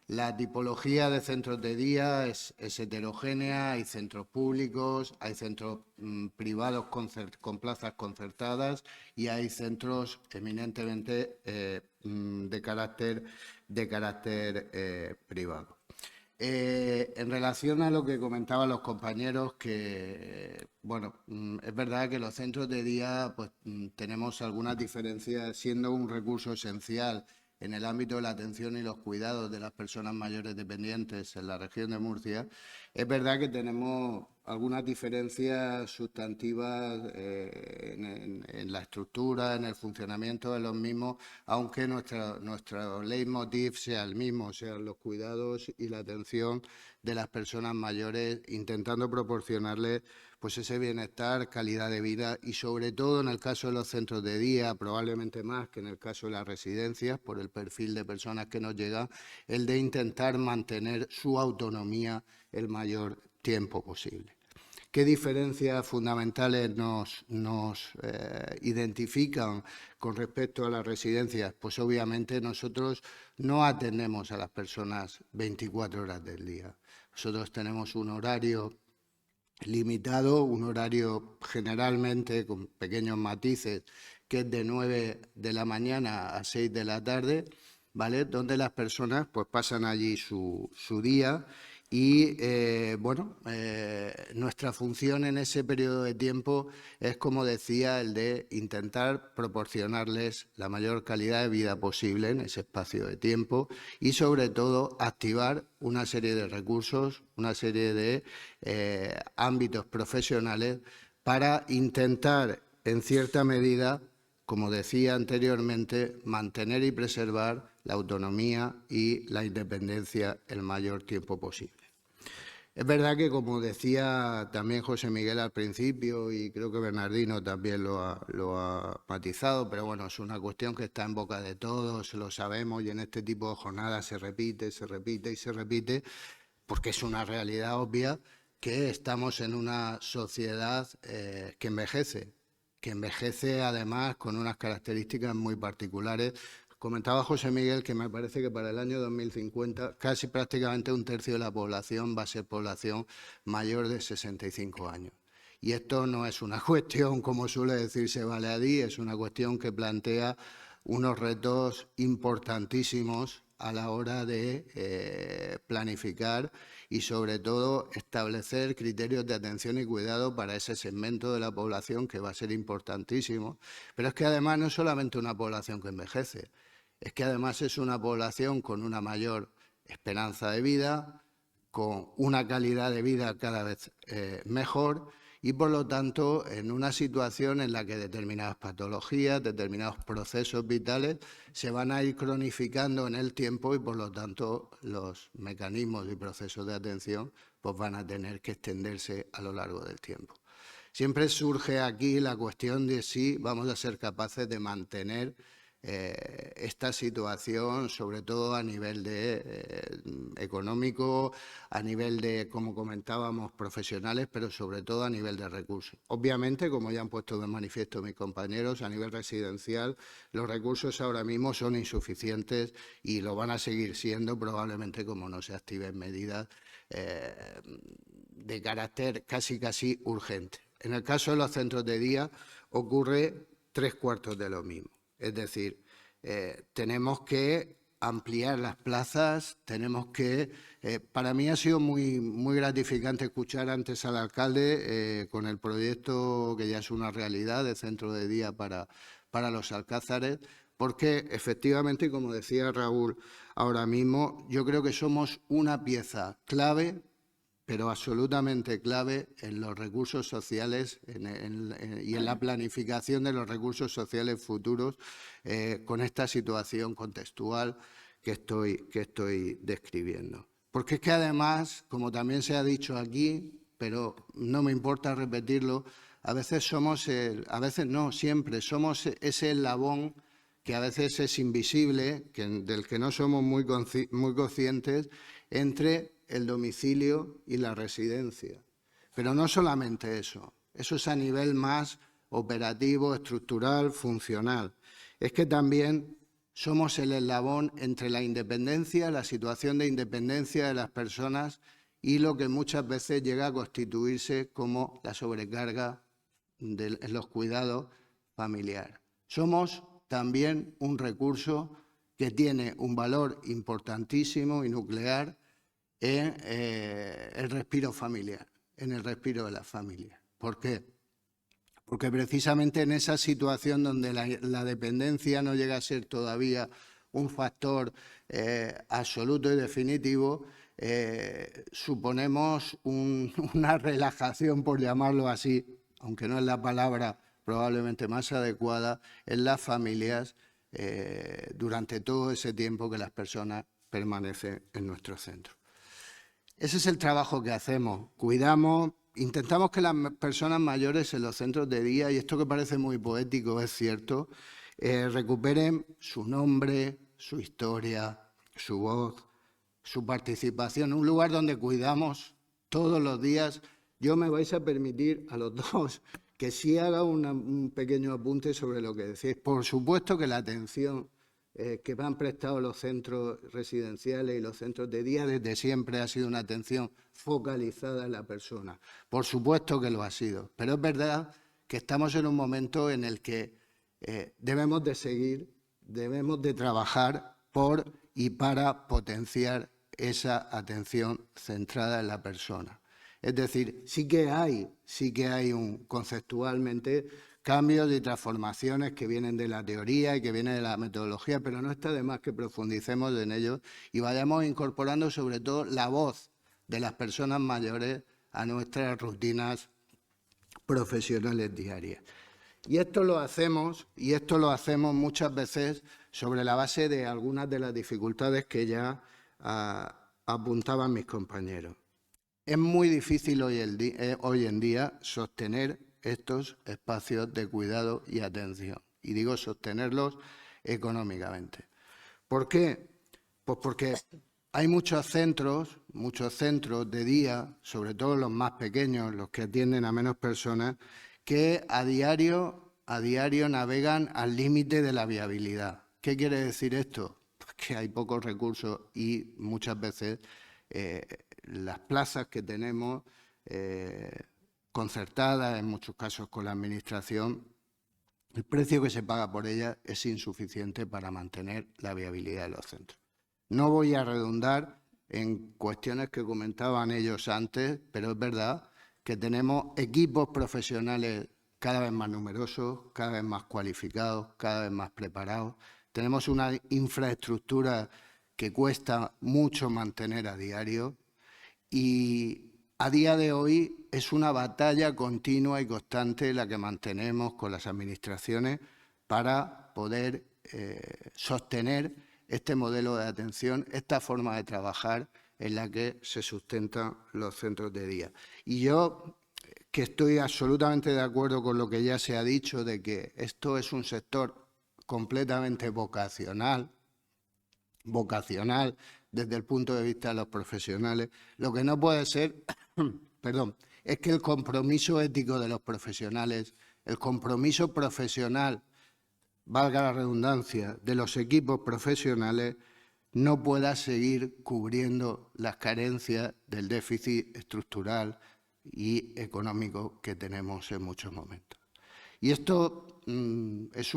La tipología de centros de día es heterogénea, hay centros públicos, hay centros privados con plazas concertadas y hay centros eminentemente de carácter privado. En relación a lo que comentaban los compañeros, que bueno, es verdad que los centros de día pues tenemos algunas diferencias, siendo un recurso esencial en el ámbito de la atención y los cuidados de las personas mayores dependientes en la región de Murcia. Es verdad que tenemos algunas diferencias sustantivas en la estructura, en el funcionamiento de los mismos, aunque nuestro leitmotiv sea el mismo, sean los cuidados y la atención de las personas mayores, intentando proporcionarles pues ese bienestar, calidad de vida y sobre todo en el caso de los centros de día, probablemente más que en el caso de las residencias, por el perfil de personas que nos llega, el de intentar mantener su autonomía el mayor tiempo posible. ¿Qué diferencias fundamentales nos identifican con respecto a las residencias? Pues obviamente nosotros no atendemos a las personas 24 horas del día. Nosotros tenemos un horario limitado, un horario generalmente con pequeños matices, que es de 9 de la mañana a 6 de la tarde, ¿vale? Donde las personas pues pasan allí su día y nuestra función en ese periodo de tiempo es, como decía, el de intentar proporcionarles la mayor calidad de vida posible en ese espacio de tiempo y sobre todo activar una serie de recursos, una serie de ámbitos profesionales para intentar en cierta medida, como decía anteriormente, mantener y preservar la autonomía y la independencia el mayor tiempo posible. Es verdad que, como decía también José Miguel al principio, y creo que Bernardino también lo ha matizado, pero bueno, es una cuestión que está en boca de todos, lo sabemos, y en este tipo de jornadas se repite y se repite, porque es una realidad obvia que estamos en una sociedad que envejece además con unas características muy particulares. Comentaba José Miguel que me parece que para el año 2050 casi prácticamente un tercio de la población va a ser población mayor de 65 años. Y esto no es una cuestión, como suele decirse baladí, es una cuestión que plantea unos retos importantísimos a la hora de planificar y sobre todo establecer criterios de atención y cuidado para ese segmento de la población que va a ser importantísimo. Pero es que además no es solamente una población que envejece, es que además es una población con una mayor esperanza de vida, con una calidad de vida cada vez mejor y, por lo tanto, en una situación en la que determinadas patologías, determinados procesos vitales se van a ir cronificando en el tiempo y, por lo tanto, los mecanismos y procesos de atención pues van a tener que extenderse a lo largo del tiempo. Siempre surge aquí la cuestión de si vamos a ser capaces de mantener esta situación, sobre todo a nivel económico, a nivel de, como comentábamos, profesionales, pero sobre todo a nivel de recursos. Obviamente, como ya han puesto de manifiesto mis compañeros, a nivel residencial los recursos ahora mismo son insuficientes y lo van a seguir siendo probablemente como no se activen medidas de carácter casi urgente. En el caso de los centros de día ocurre 3/4 de lo mismo. Es decir, tenemos que ampliar las plazas, tenemos que... para mí ha sido muy gratificante escuchar antes al alcalde con el proyecto que ya es una realidad de centro de día para los alcázares, porque efectivamente, como decía Raúl ahora mismo, yo creo que somos una pieza clave, pero absolutamente clave en los recursos sociales y en la planificación de los recursos sociales futuros con esta situación contextual que estoy describiendo. Porque es que además, como también se ha dicho aquí, pero no me importa repetirlo, a veces siempre somos ese eslabón que a veces es invisible, del que no somos muy conscientes, entre el domicilio y la residencia. Pero no solamente eso es a nivel más operativo, estructural, funcional. Es que también somos el eslabón entre la independencia, la situación de independencia de las personas y lo que muchas veces llega a constituirse como la sobrecarga de los cuidados familiares. Somos también un recurso que tiene un valor importantísimo y nuclear en el respiro familiar, en el respiro de las familias. ¿Por qué? Porque precisamente en esa situación donde la dependencia no llega a ser todavía un factor absoluto y definitivo, suponemos una relajación, por llamarlo así, aunque no es la palabra probablemente más adecuada, en las familias durante todo ese tiempo que las personas permanecen en nuestro centro. Ese es el trabajo que hacemos. Cuidamos, intentamos que las personas mayores en los centros de día, y esto que parece muy poético es cierto, recuperen su nombre, su historia, su voz, su participación. Un lugar donde cuidamos todos los días. Yo me vais a permitir a los dos que sí haga un pequeño apunte sobre lo que decís. Por supuesto que la atención que me han prestado los centros residenciales y los centros de día desde siempre ha sido una atención focalizada en la persona. Por supuesto que lo ha sido, pero es verdad que estamos en un momento en el que debemos de seguir, debemos de trabajar por y para potenciar esa atención centrada en la persona. Es decir, sí que hay conceptualmente cambios y transformaciones que vienen de la teoría y que vienen de la metodología, pero no está de más que profundicemos en ello y vayamos incorporando sobre todo la voz de las personas mayores a nuestras rutinas profesionales diarias. Y esto lo hacemos muchas veces sobre la base de algunas de las dificultades que ya apuntaban mis compañeros. Es muy difícil hoy en día sostener estos espacios de cuidado y atención. Y digo sostenerlos económicamente. ¿Por qué? Pues porque hay muchos centros de día, sobre todo los más pequeños, los que atienden a menos personas, que a diario navegan al límite de la viabilidad. ¿Qué quiere decir esto? Pues que hay pocos recursos y muchas veces las plazas que tenemos concertadas, en muchos casos con la Administración, el precio que se paga por ellas es insuficiente para mantener la viabilidad de los centros. No voy a redundar en cuestiones que comentaban ellos antes, pero es verdad que tenemos equipos profesionales cada vez más numerosos, cada vez más cualificados, cada vez más preparados. Tenemos una infraestructura que cuesta mucho mantener a diario y a día de hoy es una batalla continua y constante la que mantenemos con las administraciones para poder sostener este modelo de atención, esta forma de trabajar en la que se sustentan los centros de día. Y yo, que estoy absolutamente de acuerdo con lo que ya se ha dicho, de que esto es un sector completamente vocacional desde el punto de vista de los profesionales, lo que no puede ser, es que el compromiso ético de los profesionales, el compromiso profesional, valga la redundancia, de los equipos profesionales, no pueda seguir cubriendo las carencias del déficit estructural y económico que tenemos en muchos momentos. Y esto es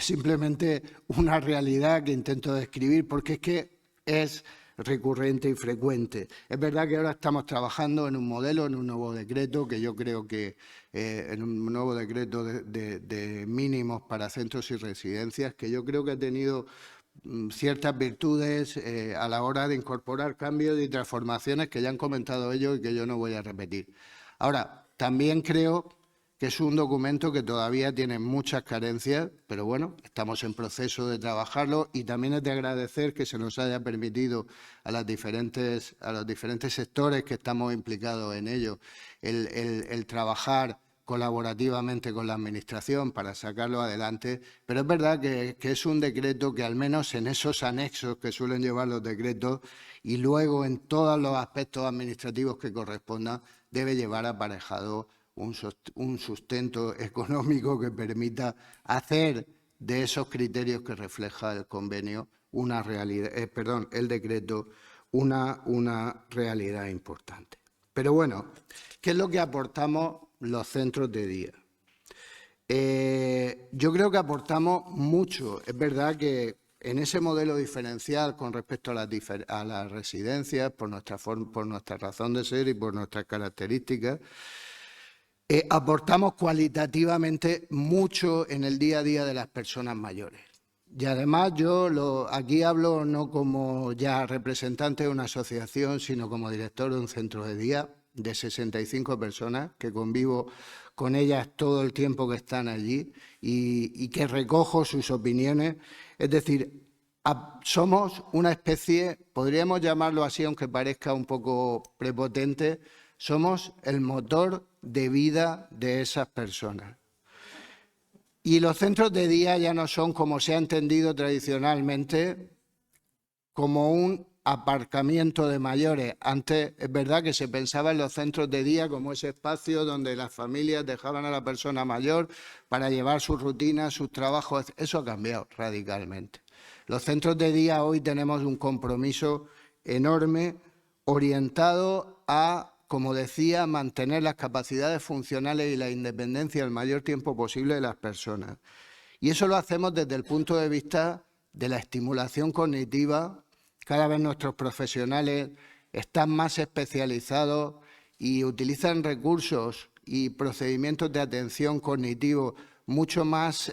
simplemente una realidad que intento describir porque es que es recurrente y frecuente. Es verdad que ahora estamos trabajando en un modelo, en un nuevo decreto, que yo creo que en un nuevo decreto de mínimos para centros y residencias, que yo creo que ha tenido ciertas virtudes a la hora de incorporar cambios y transformaciones que ya han comentado ellos y que yo no voy a repetir. Ahora, también creo que es un documento que todavía tiene muchas carencias, pero bueno, estamos en proceso de trabajarlo y también es de agradecer que se nos haya permitido a los diferentes sectores que estamos implicados en ello el trabajar colaborativamente con la Administración para sacarlo adelante, pero es verdad que es un decreto que al menos en esos anexos que suelen llevar los decretos y luego en todos los aspectos administrativos que correspondan, debe llevar aparejado un sustento económico que permita hacer de esos criterios que refleja el convenio, una realidad, el decreto, una realidad importante. Pero bueno, ¿qué es lo que aportamos los centros de día? Yo creo que aportamos mucho. Es verdad que en ese modelo diferencial con respecto a las residencias, por nuestra razón de ser y por nuestras características, aportamos cualitativamente mucho en el día a día de las personas mayores. Y además aquí hablo no como ya representante de una asociación, sino como director de un centro de día de 65 personas, que convivo con ellas todo el tiempo que están allí y que recojo sus opiniones. Es decir, somos una especie, podríamos llamarlo así, aunque parezca un poco prepotente, somos el motor de vida de esas personas. Y los centros de día ya no son, como se ha entendido tradicionalmente, como un aparcamiento de mayores. Antes es verdad que se pensaba en los centros de día como ese espacio donde las familias dejaban a la persona mayor para llevar sus rutinas, sus trabajos. Eso ha cambiado radicalmente. Los centros de día hoy tenemos un compromiso enorme orientado a, como decía, mantener las capacidades funcionales y la independencia el mayor tiempo posible de las personas. Y eso lo hacemos desde el punto de vista de la estimulación cognitiva. Cada vez nuestros profesionales están más especializados y utilizan recursos y procedimientos de atención cognitivo mucho más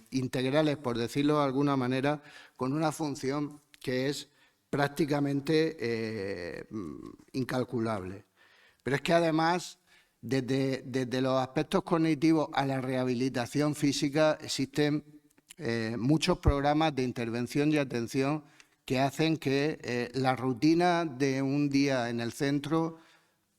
integrales, por decirlo de alguna manera, con una función que es prácticamente incalculable. Pero es que además, desde los aspectos cognitivos a la rehabilitación física, existen muchos programas de intervención y atención que hacen que la rutina de un día en el centro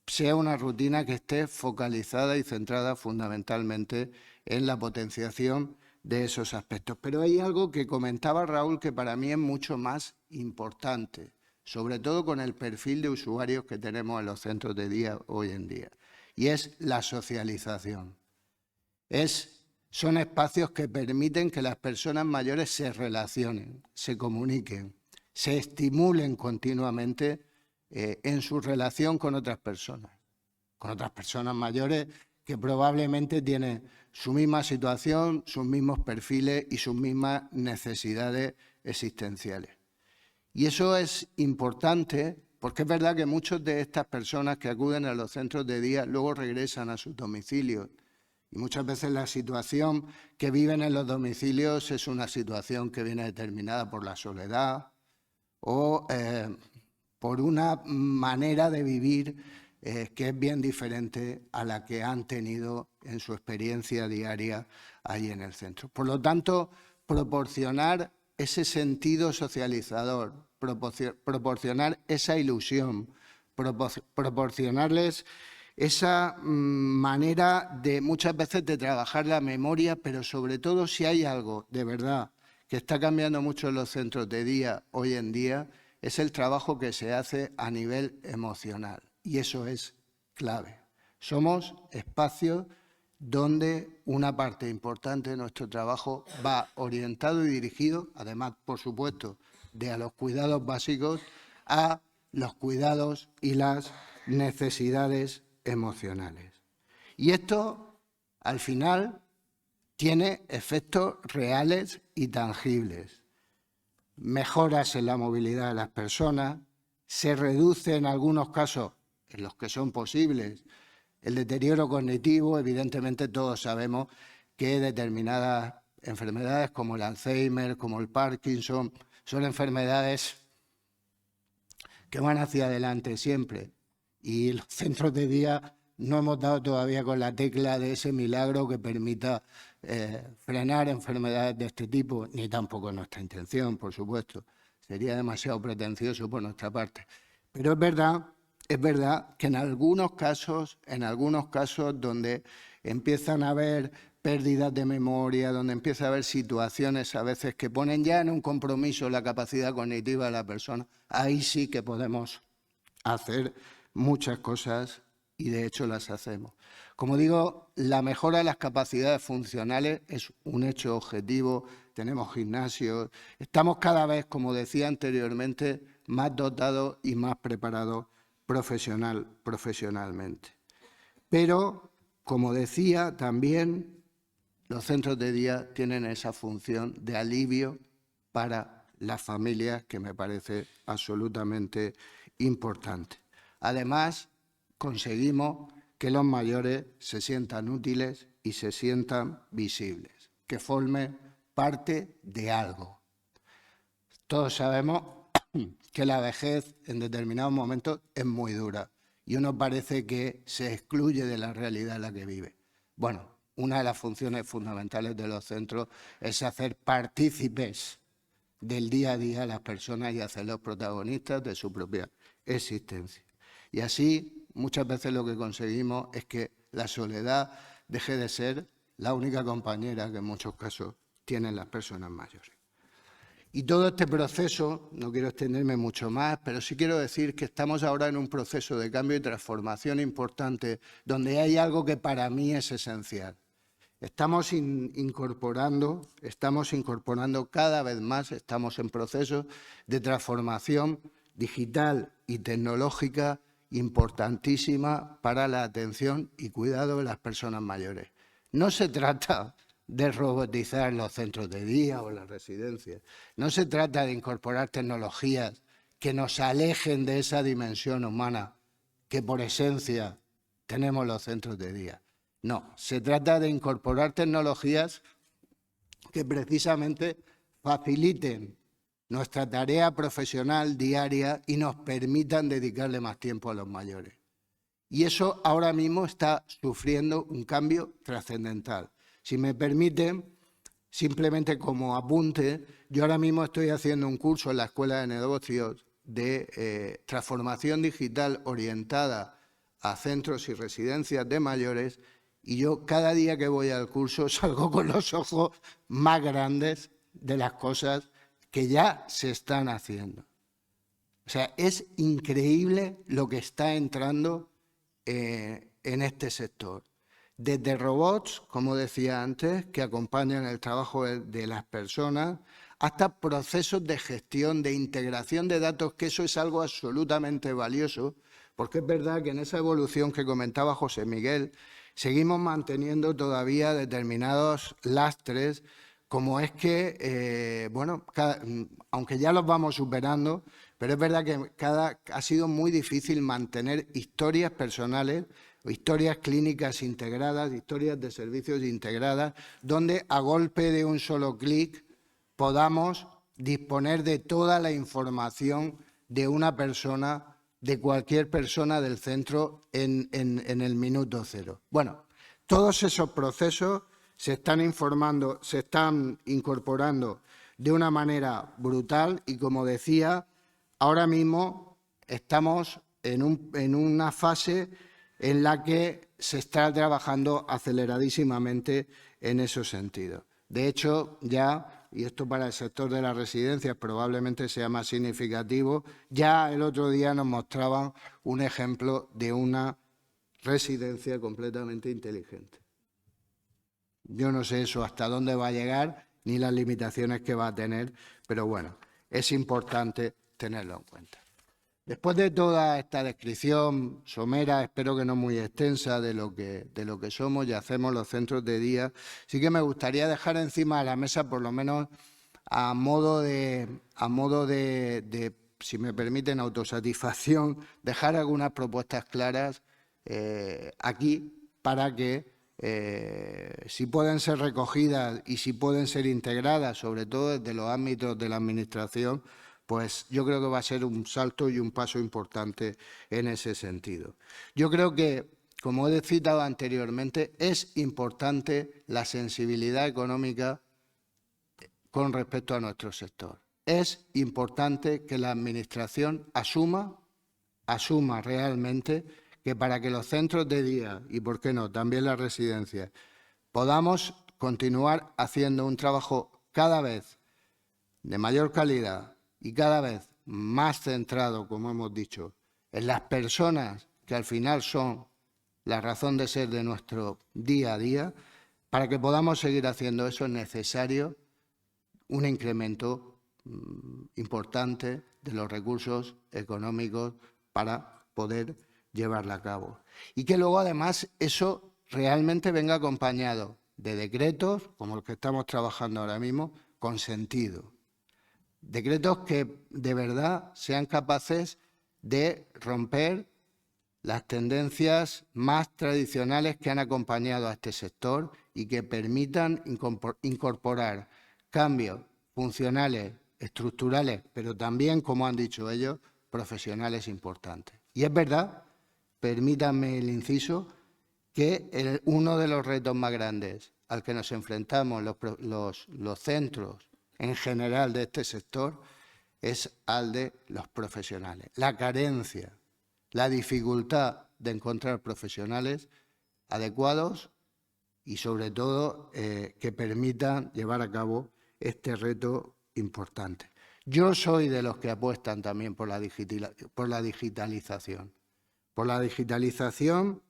sea una rutina que esté focalizada y centrada fundamentalmente en la potenciación de esos aspectos. Pero hay algo que comentaba Raúl que para mí es mucho más importante, sobre todo con el perfil de usuarios que tenemos en los centros de día hoy en día, y es la socialización. Son espacios que permiten que las personas mayores se relacionen, se comuniquen, se estimulen continuamente en su relación con otras personas mayores que probablemente tienen su misma situación, sus mismos perfiles y sus mismas necesidades existenciales. Y eso es importante porque es verdad que muchas de estas personas que acuden a los centros de día luego regresan a sus domicilios. Y muchas veces la situación que viven en los domicilios es una situación que viene determinada por la soledad o por una manera de vivir que es bien diferente a la que han tenido en su experiencia diaria allí en el centro. Por lo tanto, proporcionar ese sentido socializador, proporcionar esa ilusión, proporcionarles esa manera de muchas veces de trabajar la memoria, pero sobre todo si hay algo de verdad que está cambiando mucho en los centros de día hoy en día, es el trabajo que se hace a nivel emocional. Y eso es clave. Somos espacios donde una parte importante de nuestro trabajo va orientado y dirigido, además, por supuesto, a los cuidados básicos, a los cuidados y las necesidades emocionales. Y esto, al final, tiene efectos reales y tangibles. Mejoras en la movilidad de las personas, se reduce en algunos casos, en los que son posibles, el deterioro cognitivo. Evidentemente todos sabemos que determinadas enfermedades como el Alzheimer, como el Parkinson, son enfermedades que van hacia adelante siempre. Y los centros de día no hemos dado todavía con la tecla de ese milagro que permita frenar enfermedades de este tipo, ni tampoco es nuestra intención, por supuesto. Sería demasiado pretencioso por nuestra parte. Pero es verdad que en algunos casos donde empiezan a haber pérdidas de memoria, donde empieza a haber situaciones a veces que ponen ya en un compromiso la capacidad cognitiva de la persona, ahí sí que podemos hacer muchas cosas y de hecho las hacemos. Como digo, la mejora de las capacidades funcionales es un hecho objetivo. Tenemos gimnasios, estamos cada vez, como decía anteriormente, más dotados y más preparados profesionalmente. Pero, como decía, también los centros de día tienen esa función de alivio para las familias, que me parece absolutamente importante. Además, conseguimos que los mayores se sientan útiles y se sientan visibles, que formen parte de algo. Todos sabemos que la vejez en determinados momentos es muy dura y uno parece que se excluye de la realidad en la que vive. Bueno, una de las funciones fundamentales de los centros es hacer partícipes del día a día a las personas y hacerlos protagonistas de su propia existencia. Y así, muchas veces lo que conseguimos es que la soledad deje de ser la única compañera que en muchos casos tienen las personas mayores. Y todo este proceso, no quiero extenderme mucho más, pero sí quiero decir que estamos ahora en un proceso de cambio y transformación importante, donde hay algo que para mí es esencial. Estamos incorporando cada vez más, estamos en proceso de transformación digital y tecnológica importantísima para la atención y cuidado de las personas mayores. No se trata de robotizar los centros de día o las residencias. No se trata de incorporar tecnologías que nos alejen de esa dimensión humana que por esencia tenemos los centros de día. No, se trata de incorporar tecnologías que precisamente faciliten nuestra tarea profesional diaria y nos permitan dedicarle más tiempo a los mayores. Y eso ahora mismo está sufriendo un cambio trascendental. Si me permiten, simplemente como apunte, yo ahora mismo estoy haciendo un curso en la Escuela de Negocios de transformación digital orientada a centros y residencias de mayores, y yo cada día que voy al curso salgo con los ojos más grandes de las cosas que ya se están haciendo. O sea, es increíble lo que está entrando en este sector. Desde robots, como decía antes, que acompañan el trabajo de las personas, hasta procesos de gestión, de integración de datos, que eso es algo absolutamente valioso, porque es verdad que en esa evolución que comentaba José Miguel, seguimos manteniendo todavía determinados lastres, como es que, aunque ya los vamos superando, pero es verdad que ha sido muy difícil mantener historias personales, historias clínicas integradas, historias de servicios integradas, donde a golpe de un solo clic podamos disponer de toda la información de una persona, de cualquier persona del centro en el minuto cero. Bueno, todos esos procesos se están incorporando de una manera brutal y, como decía, ahora mismo estamos en una fase en la que se está trabajando aceleradísimamente en esos sentidos. De hecho, ya, y esto para el sector de las residencias probablemente sea más significativo, ya el otro día nos mostraban un ejemplo de una residencia completamente inteligente. Yo no sé eso hasta dónde va a llegar ni las limitaciones que va a tener, pero bueno, es importante tenerlo en cuenta. Después de toda esta descripción somera, espero que no muy extensa, de lo que somos y hacemos los centros de día, sí que me gustaría dejar encima de la mesa, por lo menos a modo de si me permiten, autosatisfacción, dejar algunas propuestas claras aquí para que, si pueden ser recogidas y si pueden ser integradas, sobre todo desde los ámbitos de la Administración, pues yo creo que va a ser un salto y un paso importante en ese sentido. Yo creo que, como he citado anteriormente, es importante la sensibilidad económica con respecto a nuestro sector. Es importante que la Administración asuma realmente que para que los centros de día y, por qué no, también las residencias, podamos continuar haciendo un trabajo cada vez de mayor calidad y cada vez más centrado, como hemos dicho, en las personas que al final son la razón de ser de nuestro día a día. Para que podamos seguir haciendo eso es necesario un incremento importante de los recursos económicos para poder llevarla a cabo. Y que luego, además, eso realmente venga acompañado de decretos, como los que estamos trabajando ahora mismo, con sentido. Decretos que de verdad sean capaces de romper las tendencias más tradicionales que han acompañado a este sector y que permitan incorporar cambios funcionales, estructurales, pero también, como han dicho ellos, profesionales importantes. Y es verdad, permítanme el inciso, que uno de los retos más grandes al que nos enfrentamos los centros en general de este sector es al de los profesionales. La carencia, la dificultad de encontrar profesionales adecuados y, sobre todo, que permitan llevar a cabo este reto importante. Yo soy de los que apuestan también por la digitalización. Por la digitalización,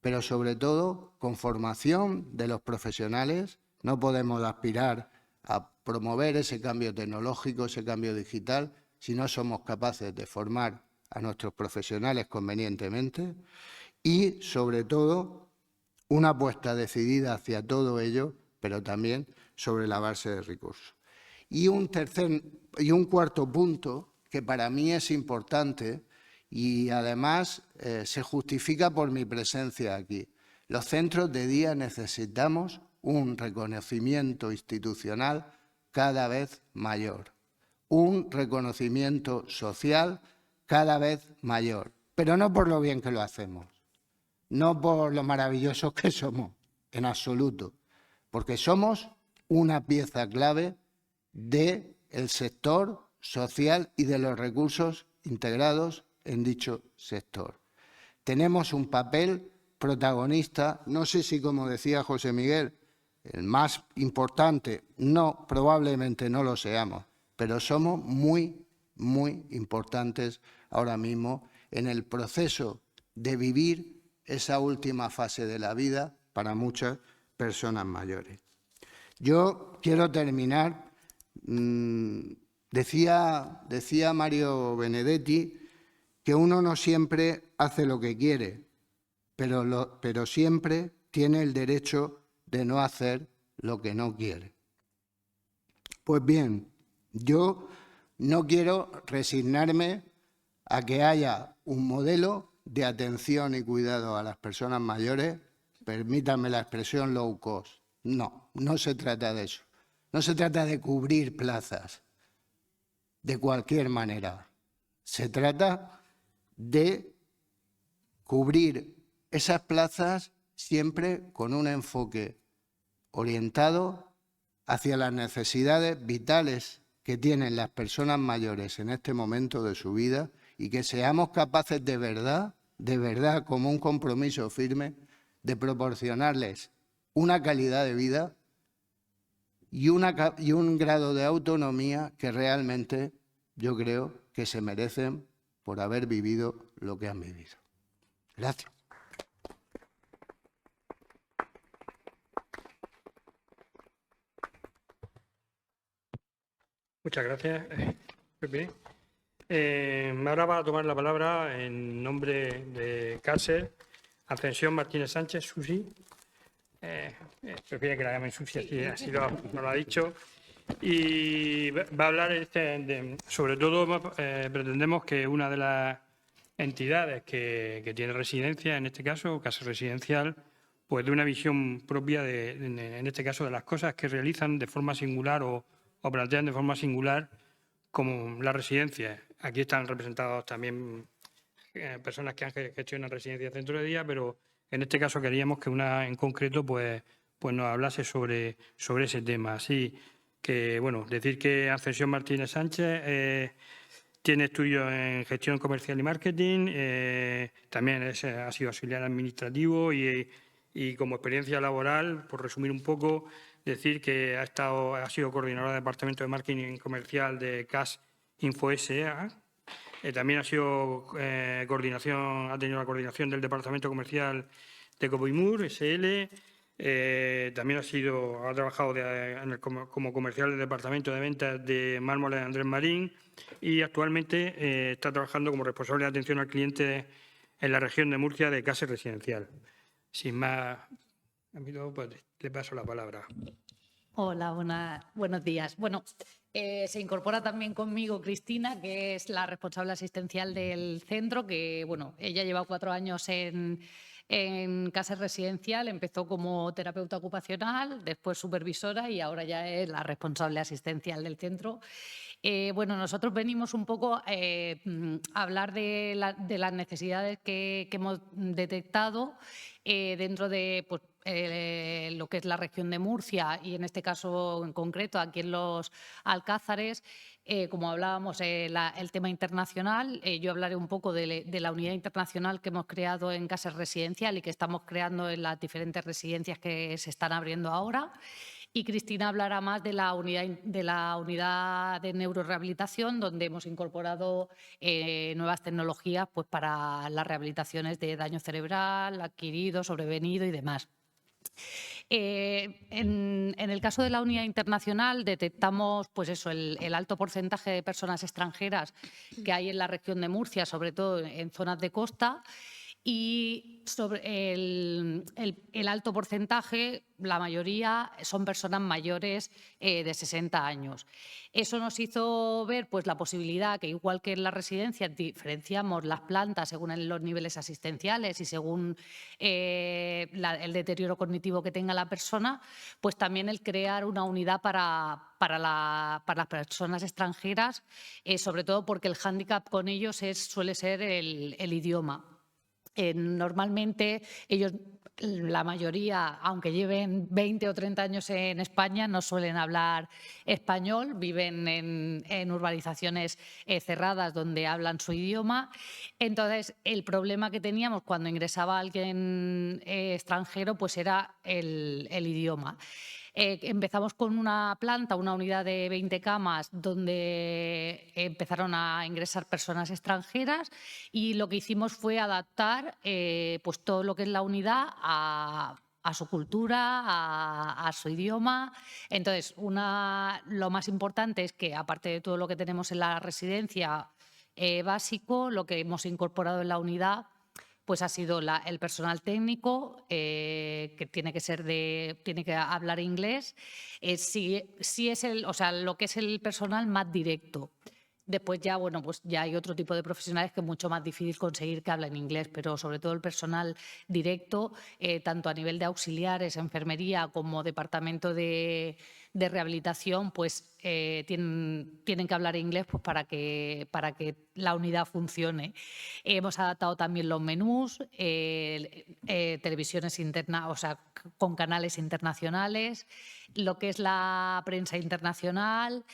pero sobre todo con formación de los profesionales. No podemos aspirar a promover ese cambio tecnológico, ese cambio digital, si no somos capaces de formar a nuestros profesionales convenientemente y, sobre todo, una apuesta decidida hacia todo ello, pero también sobre la base de recursos. Y un cuarto punto que para mí es importante y además se justifica por mi presencia aquí. Los centros de día necesitamos un reconocimiento institucional cada vez mayor, un reconocimiento social cada vez mayor, pero no por lo bien que lo hacemos, no por lo maravillosos que somos, en absoluto, porque somos una pieza clave del sector social y de los recursos integrados en dicho sector. Tenemos un papel protagonista, no sé si, como decía José Miguel, el más importante, no, probablemente no lo seamos, pero somos muy, muy importantes ahora mismo en el proceso de vivir esa última fase de la vida para muchas personas mayores. Yo quiero terminar, decía Mario Benedetti que uno no siempre hace lo que quiere, pero siempre tiene el derecho de no hacer lo que no quiere. Pues bien, yo no quiero resignarme a que haya un modelo de atención y cuidado a las personas mayores, permítanme la expresión low cost. No, no se trata de eso. No se trata de cubrir plazas de cualquier manera. Se trata de cubrir esas plazas siempre con un enfoque orientado hacia las necesidades vitales que tienen las personas mayores en este momento de su vida y que seamos capaces de verdad, como un compromiso firme, de proporcionarles una calidad de vida y un grado de autonomía que realmente yo creo que se merecen por haber vivido lo que han vivido. Gracias. Muchas gracias, Pepe. Ahora va a tomar la palabra en nombre de Cárcel Ascensión Martínez Sánchez, Susi. Prefiere que la llamen Susi, así nos lo ha dicho. Y va a hablar sobre todo, pretendemos que una de las entidades que tiene residencia, en este caso, casa residencial, pues de una visión propia, en este caso, de las cosas que realizan de forma singular o plantean de forma singular como las residencias. Aquí están representados también personas que gestionan residencias centro de día, pero en este caso queríamos que una en concreto pues nos hablase sobre ese tema. Así que, bueno, decir que Ascensión Martínez Sánchez tiene estudios en gestión comercial y marketing, también ha sido auxiliar administrativo y como experiencia laboral, por resumir un poco, decir que ha sido coordinadora del Departamento de Marketing Comercial de CAS Info S.A. También ha tenido la coordinación del Departamento Comercial de Coboimur, SL. También ha trabajado como comercial del departamento de ventas de Mármoles de Andrés Marín y actualmente está trabajando como responsable de atención al cliente en la región de Murcia de Caser Residencial. Sin más, amigo, pues le paso la palabra. Hola, buenos días. Bueno, se incorpora también conmigo Cristina, que es la responsable asistencial del centro, que bueno, ella lleva 4 años en Caser Residencial, empezó como terapeuta ocupacional, después supervisora y ahora ya es la responsable asistencial del centro. Bueno, nosotros venimos un poco a hablar de las necesidades que hemos detectado dentro de pues, lo que es la región de Murcia y en este caso en concreto aquí en los Alcázares. Como hablábamos, el tema internacional, yo hablaré un poco de la unidad internacional que hemos creado en Caser Residencial y que estamos creando en las diferentes residencias que se están abriendo ahora. Y Cristina hablará más de la unidad de neurorehabilitación, donde hemos incorporado nuevas tecnologías pues, para las rehabilitaciones de daño cerebral, adquirido, sobrevenido y demás. En el caso de la unidad internacional detectamos pues eso, el alto porcentaje de personas extranjeras que hay en la región de Murcia, sobre todo en zonas de costa, y sobre el alto porcentaje, la mayoría son personas mayores de 60 años. Eso nos hizo ver pues, la posibilidad que, igual que en las residencias, diferenciamos las plantas según los niveles asistenciales y según el deterioro cognitivo que tenga la persona, pues también el crear una unidad para las personas extranjeras, sobre todo porque el hándicap con ellos suele ser el idioma. Normalmente ellos, la mayoría, aunque lleven 20 o 30 años en España, no suelen hablar español, viven en urbanizaciones cerradas donde hablan su idioma. Entonces, el problema que teníamos cuando ingresaba alguien extranjero pues era el idioma. Empezamos con una planta, una unidad de 20 camas, donde empezaron a ingresar personas extranjeras y lo que hicimos fue adaptar pues todo lo que es la unidad a su cultura, a su idioma. Entonces, lo más importante es que, aparte de todo lo que tenemos en la residencia básico, lo que hemos incorporado en la unidad pues ha sido el personal técnico, que tiene que hablar inglés, sí es lo que es el personal más directo. Después ya, bueno, pues ya hay otro tipo de profesionales que es mucho más difícil conseguir que hablen inglés, pero sobre todo el personal directo, tanto a nivel de auxiliares, enfermería como departamento de rehabilitación, pues tienen que hablar inglés pues, para que la unidad funcione. Hemos adaptado también los menús, televisiones internas, o sea, con canales internacionales, lo que es la prensa internacional.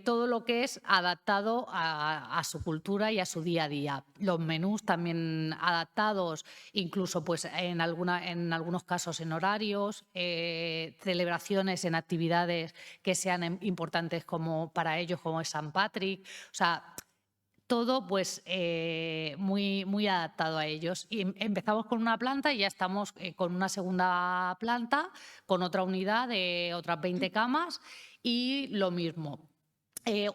Todo lo que es adaptado a su cultura y a su día a día. Los menús también adaptados, incluso pues, en algunos casos en horarios, celebraciones en actividades que sean importantes como para ellos, como es San Patrick. O sea, todo pues muy adaptado a ellos. Y empezamos con una planta y ya estamos con una segunda planta, con otra unidad de otras 20 camas y lo mismo.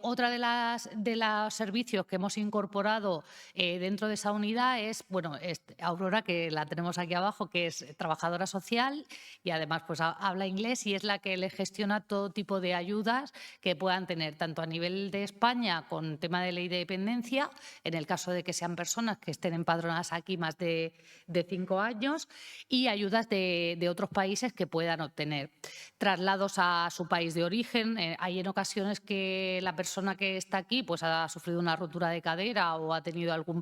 Otra de los servicios que hemos incorporado dentro de esa unidad es, bueno, Aurora, que la tenemos aquí abajo, que es trabajadora social y además pues habla inglés y es la que le gestiona todo tipo de ayudas que puedan tener, tanto a nivel de España con tema de ley de dependencia, en el caso de que sean personas que estén empadronadas aquí más de 5 años, y ayudas de otros países que puedan obtener. Traslados a su país de origen. Hay en ocasiones que la persona que está aquí pues, ha sufrido una rotura de cadera o ha tenido algún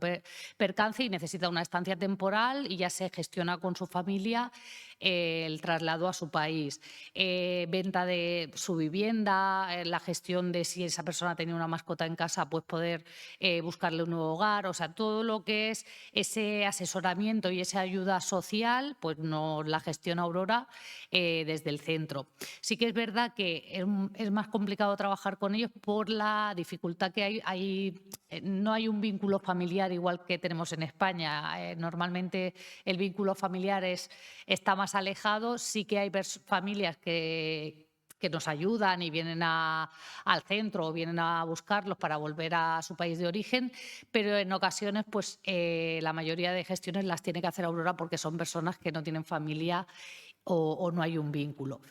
percance y necesita una estancia temporal y ya se gestiona con su familia el traslado a su país, venta de su vivienda, la gestión de si esa persona tenía una mascota en casa, pues poder buscarle un nuevo hogar, o sea, todo lo que es ese asesoramiento y esa ayuda social, pues nos la gestiona Aurora desde el centro. Sí que es verdad que es más complicado trabajar con ellos por la dificultad que no hay un vínculo familiar igual que tenemos en España. Normalmente el vínculo familiar está más alejado. Sí que hay familias que nos ayudan y vienen al centro o vienen a buscarlos para volver a su país de origen, pero en ocasiones pues la mayoría de gestiones las tiene que hacer Aurora porque son personas que no tienen familia o no hay un vínculo.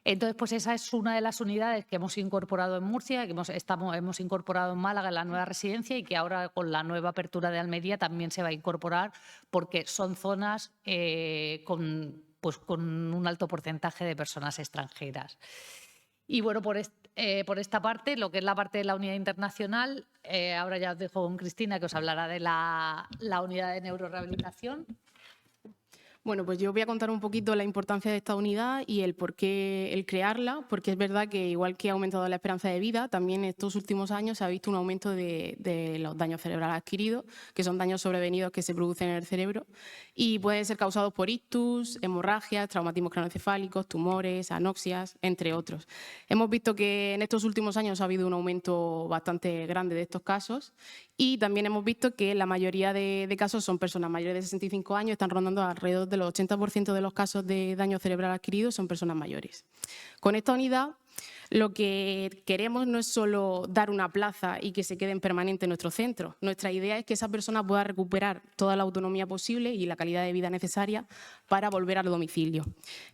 Entonces, pues esa es una de las unidades que hemos incorporado en Murcia, que hemos incorporado en Málaga en la nueva residencia y que ahora con la nueva apertura de Almería también se va a incorporar porque son zonas con un alto porcentaje de personas extranjeras. Y bueno, por esta parte, lo que es la parte de la unidad internacional, ahora ya os dejo con Cristina que os hablará de la unidad de neurorehabilitación. Bueno, pues yo voy a contar un poquito la importancia de esta unidad y el por qué el crearla, porque es verdad que igual que ha aumentado la esperanza de vida, también en estos últimos años se ha visto un aumento de los daños cerebrales adquiridos, que son daños sobrevenidos que se producen en el cerebro y pueden ser causados por ictus, hemorragias, traumatismos craneoencefálicos, tumores, anoxias, entre otros. Hemos visto que en estos últimos años ha habido un aumento bastante grande de estos casos y también hemos visto que la mayoría de casos son personas mayores de 65 años, están rondando alrededor del 80% de los casos de daño cerebral adquirido son personas mayores. Con esta unidad lo que queremos no es solo dar una plaza y que se quede en permanente en nuestro centro. Nuestra idea es que esa persona pueda recuperar toda la autonomía posible y la calidad de vida necesaria para volver al domicilio.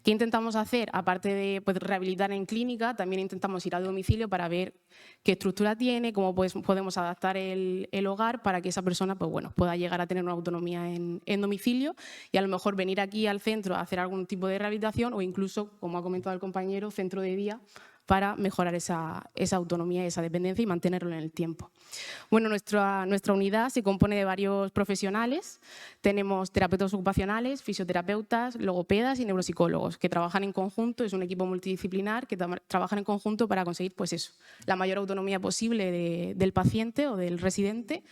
¿Qué intentamos hacer? Aparte de rehabilitar en clínica, también intentamos ir al domicilio para ver qué estructura tiene, cómo podemos adaptar el hogar para que esa persona pueda llegar a tener una autonomía en domicilio y a lo mejor venir aquí al centro a hacer algún tipo de rehabilitación o incluso, como ha comentado el compañero, centro de día para mejorar esa autonomía y esa dependencia y mantenerlo en el tiempo. Bueno, nuestra unidad se compone de varios profesionales. Tenemos terapeutas ocupacionales, fisioterapeutas, logopedas y neuropsicólogos que trabajan en conjunto. Es un equipo multidisciplinar que trabajan en conjunto para conseguir la mayor autonomía posible del paciente o del residente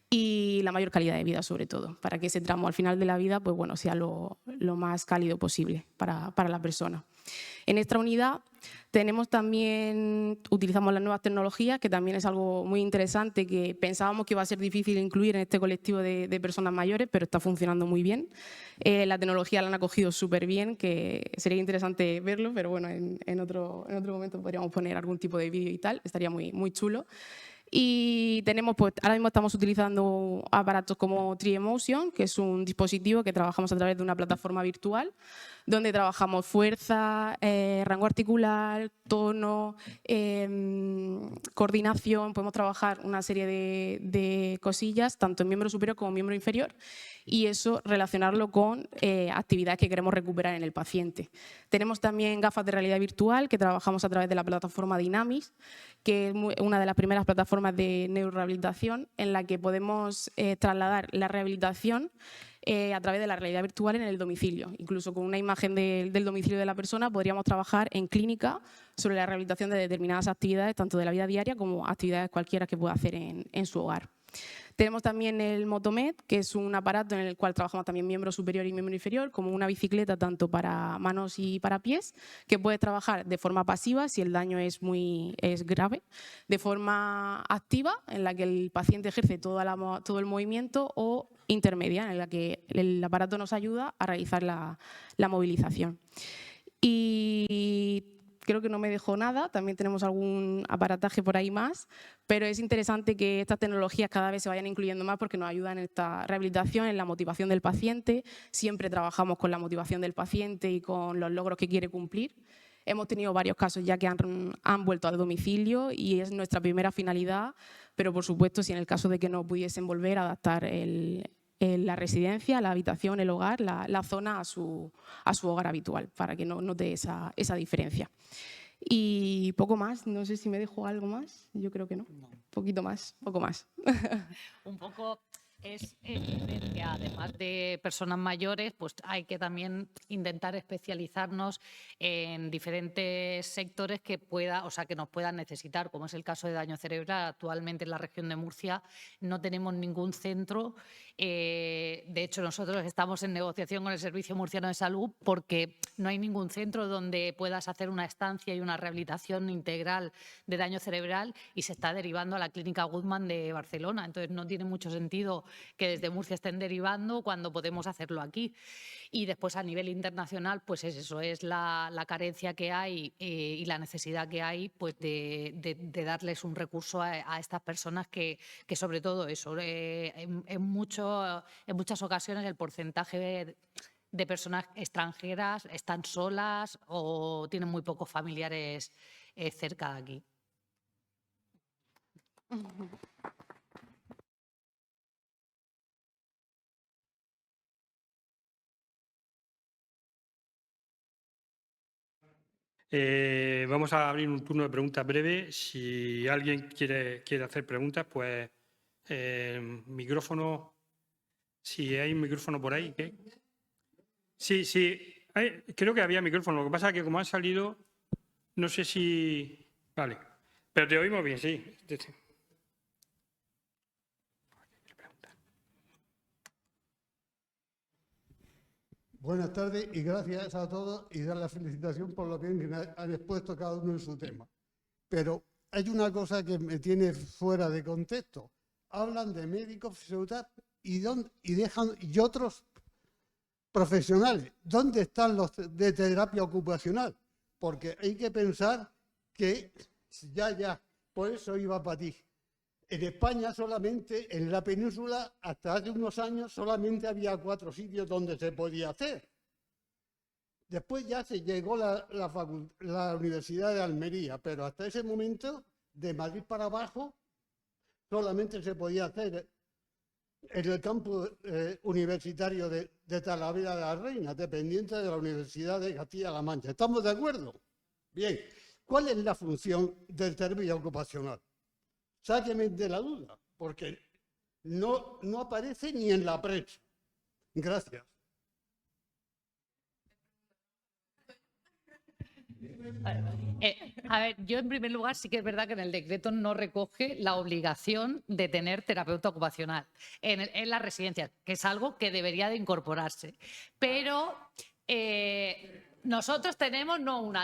y la mayor calidad de vida, sobre todo, para que ese tramo al final de la vida sea lo más cálido posible para la persona. En esta unidad utilizamos las nuevas tecnologías, que también es algo muy interesante, que pensábamos que iba a ser difícil incluir en este colectivo de personas mayores, pero está funcionando muy bien. La tecnología la han acogido súper bien, que sería interesante verlo, pero bueno, en otro momento podríamos poner algún tipo de vídeo y tal, estaría muy, muy chulo. Y ahora mismo estamos utilizando aparatos como Triemotion, que es un dispositivo que trabajamos a través de una plataforma virtual, donde trabajamos fuerza, rango articular, tono, coordinación. Podemos trabajar una serie de cosillas, tanto en miembro superior como en miembro inferior, y eso relacionarlo con actividades que queremos recuperar en el paciente. Tenemos también gafas de realidad virtual que trabajamos a través de la plataforma Dynamis, que es una de las primeras plataformas de neurorehabilitación en la que podemos trasladar la rehabilitación a través de la realidad virtual en el domicilio. Incluso con una imagen del domicilio de la persona podríamos trabajar en clínica sobre la rehabilitación de determinadas actividades, tanto de la vida diaria como actividades cualquiera que pueda hacer en su hogar. Tenemos también el Motomed, que es un aparato en el cual trabajamos también miembro superior y miembro inferior, como una bicicleta tanto para manos y para pies, que puede trabajar de forma pasiva si el daño es grave, de forma activa, en la que el paciente ejerce todo el movimiento, o intermedia, en la que el aparato nos ayuda a realizar la movilización. Y creo que no me dejo nada, también tenemos algún aparataje por ahí más, pero es interesante que estas tecnologías cada vez se vayan incluyendo más porque nos ayudan en esta rehabilitación, en la motivación del paciente. Siempre trabajamos con la motivación del paciente y con los logros que quiere cumplir. Hemos tenido varios casos ya que han vuelto al domicilio y es nuestra primera finalidad, pero por supuesto, si en el caso de que no pudiesen volver, a adaptar la residencia, la habitación, el hogar, la zona a su hogar habitual, para que no note esa diferencia. Y poco más, no sé si me dejo algo más, yo creo que no. Poquito más, poco más. Un poco, es ver que además de personas mayores, pues hay que también intentar especializarnos en diferentes sectores que que nos puedan necesitar, como es el caso de daño cerebral. Actualmente en la región de Murcia no tenemos ningún centro. De hecho, nosotros estamos en negociación con el Servicio Murciano de Salud porque no hay ningún centro donde puedas hacer una estancia y una rehabilitación integral de daño cerebral, y se está derivando a la Clínica Guttmann de Barcelona. Entonces, no tiene mucho sentido que desde Murcia estén derivando cuando podemos hacerlo aquí. Y después, a nivel internacional, pues eso es la carencia que hay y la necesidad que hay, pues de darles un recurso a estas personas que sobre todo eso, en muchas ocasiones el porcentaje de personas extranjeras están solas o tienen muy pocos familiares cerca de aquí. Vamos a abrir un turno de preguntas breve. Si alguien quiere hacer preguntas, pues micrófono. Si hay un micrófono por ahí. ¿Qué? Sí, creo que había micrófono. Lo que pasa es que como han salido, no sé si... Vale, pero te oímos bien, sí. Buenas tardes y gracias a todos y dar la felicitación por lo bien que han expuesto cada uno en su tema. Pero hay una cosa que me tiene fuera de contexto. Hablan de médicos, fisioterapeutas y otros profesionales. ¿Dónde están los de terapia ocupacional? Porque hay que pensar que por eso iba para ti. En España solamente, en la península, hasta hace unos años, solamente había 4 sitios donde se podía hacer. Después ya se llegó la Universidad de Almería, pero hasta ese momento, de Madrid para abajo, solamente se podía hacer en el campus universitario de Talavera de la Reina, dependiente de la Universidad de Castilla-La Mancha. ¿Estamos de acuerdo? Bien. ¿Cuál es la función del servicio ocupacional? Sáqueme de la duda, porque no aparece ni en la prensa. Gracias. A ver, yo en primer lugar sí que es verdad que en el decreto no recoge la obligación de tener terapeuta ocupacional en las residencias, que es algo que debería de incorporarse. Pero nosotros tenemos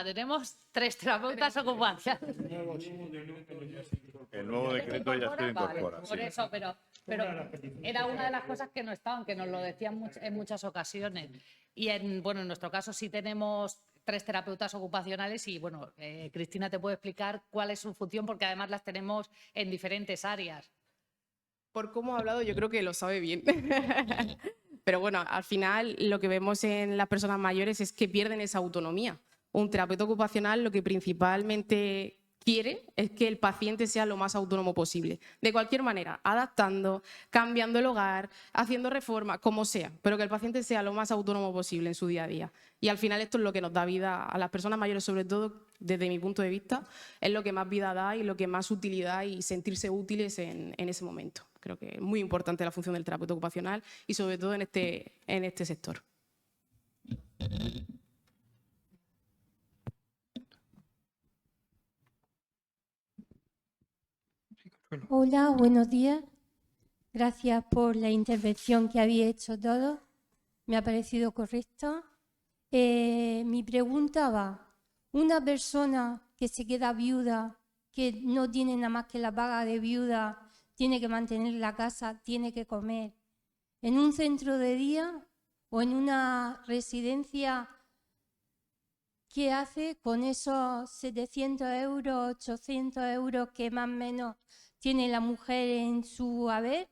tenemos 3 terapeutas ocupacionales. El nuevo decreto ya se incorpora. Por eso, pero era una de las cosas que no estaban, que nos lo decían en muchas ocasiones. Y en nuestro caso sí tenemos 3 terapeutas ocupacionales y, Cristina te puede explicar cuál es su función, porque además las tenemos en diferentes áreas. Por cómo ha hablado, yo creo que lo sabe bien. Pero bueno, al final lo que vemos en las personas mayores es que pierden esa autonomía. Un terapeuta ocupacional lo que principalmente quiere es que el paciente sea lo más autónomo posible. De cualquier manera, adaptando, cambiando el hogar, haciendo reformas, como sea, pero que el paciente sea lo más autónomo posible en su día a día. Y al final esto es lo que nos da vida a las personas mayores, sobre todo desde mi punto de vista, es lo que más vida da y lo que más utilidad y sentirse útiles en ese momento. Creo que es muy importante la función del terapeuta ocupacional y sobre todo en este sector. Hola, buenos días. Gracias por la intervención que habéis hecho todos. Me ha parecido correcto. Mi pregunta va, una persona que se queda viuda, que no tiene nada más que la paga de viuda, tiene que mantener la casa, tiene que comer, ¿en un centro de día o en una residencia? ¿Qué hace con esos 700 euros, 800 euros que más o menos tiene la mujer en su haber?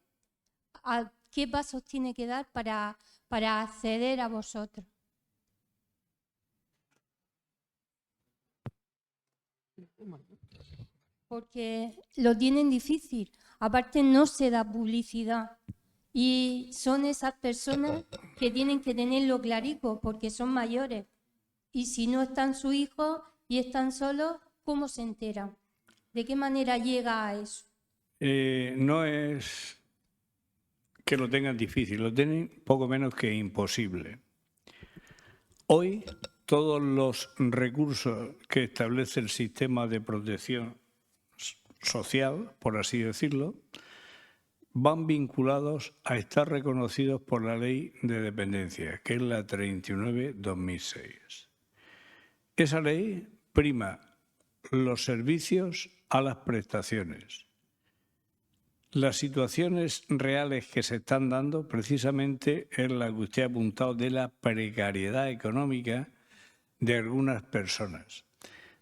¿Qué pasos tiene que dar para acceder a vosotros? Porque lo tienen difícil. Aparte no se da publicidad. Y son esas personas que tienen que tenerlo clarico porque son mayores. Y si no están sus hijos y están solos, ¿cómo se enteran? ¿De qué manera llega a eso? No es que lo tengan difícil, lo tienen poco menos que imposible. Hoy todos los recursos que establece el sistema de protección social, por así decirlo, van vinculados a estar reconocidos por la Ley de Dependencia, que es la 39/2006. Esa ley prima los servicios a las prestaciones. Las situaciones reales que se están dando precisamente es la que usted ha apuntado de la precariedad económica de algunas personas.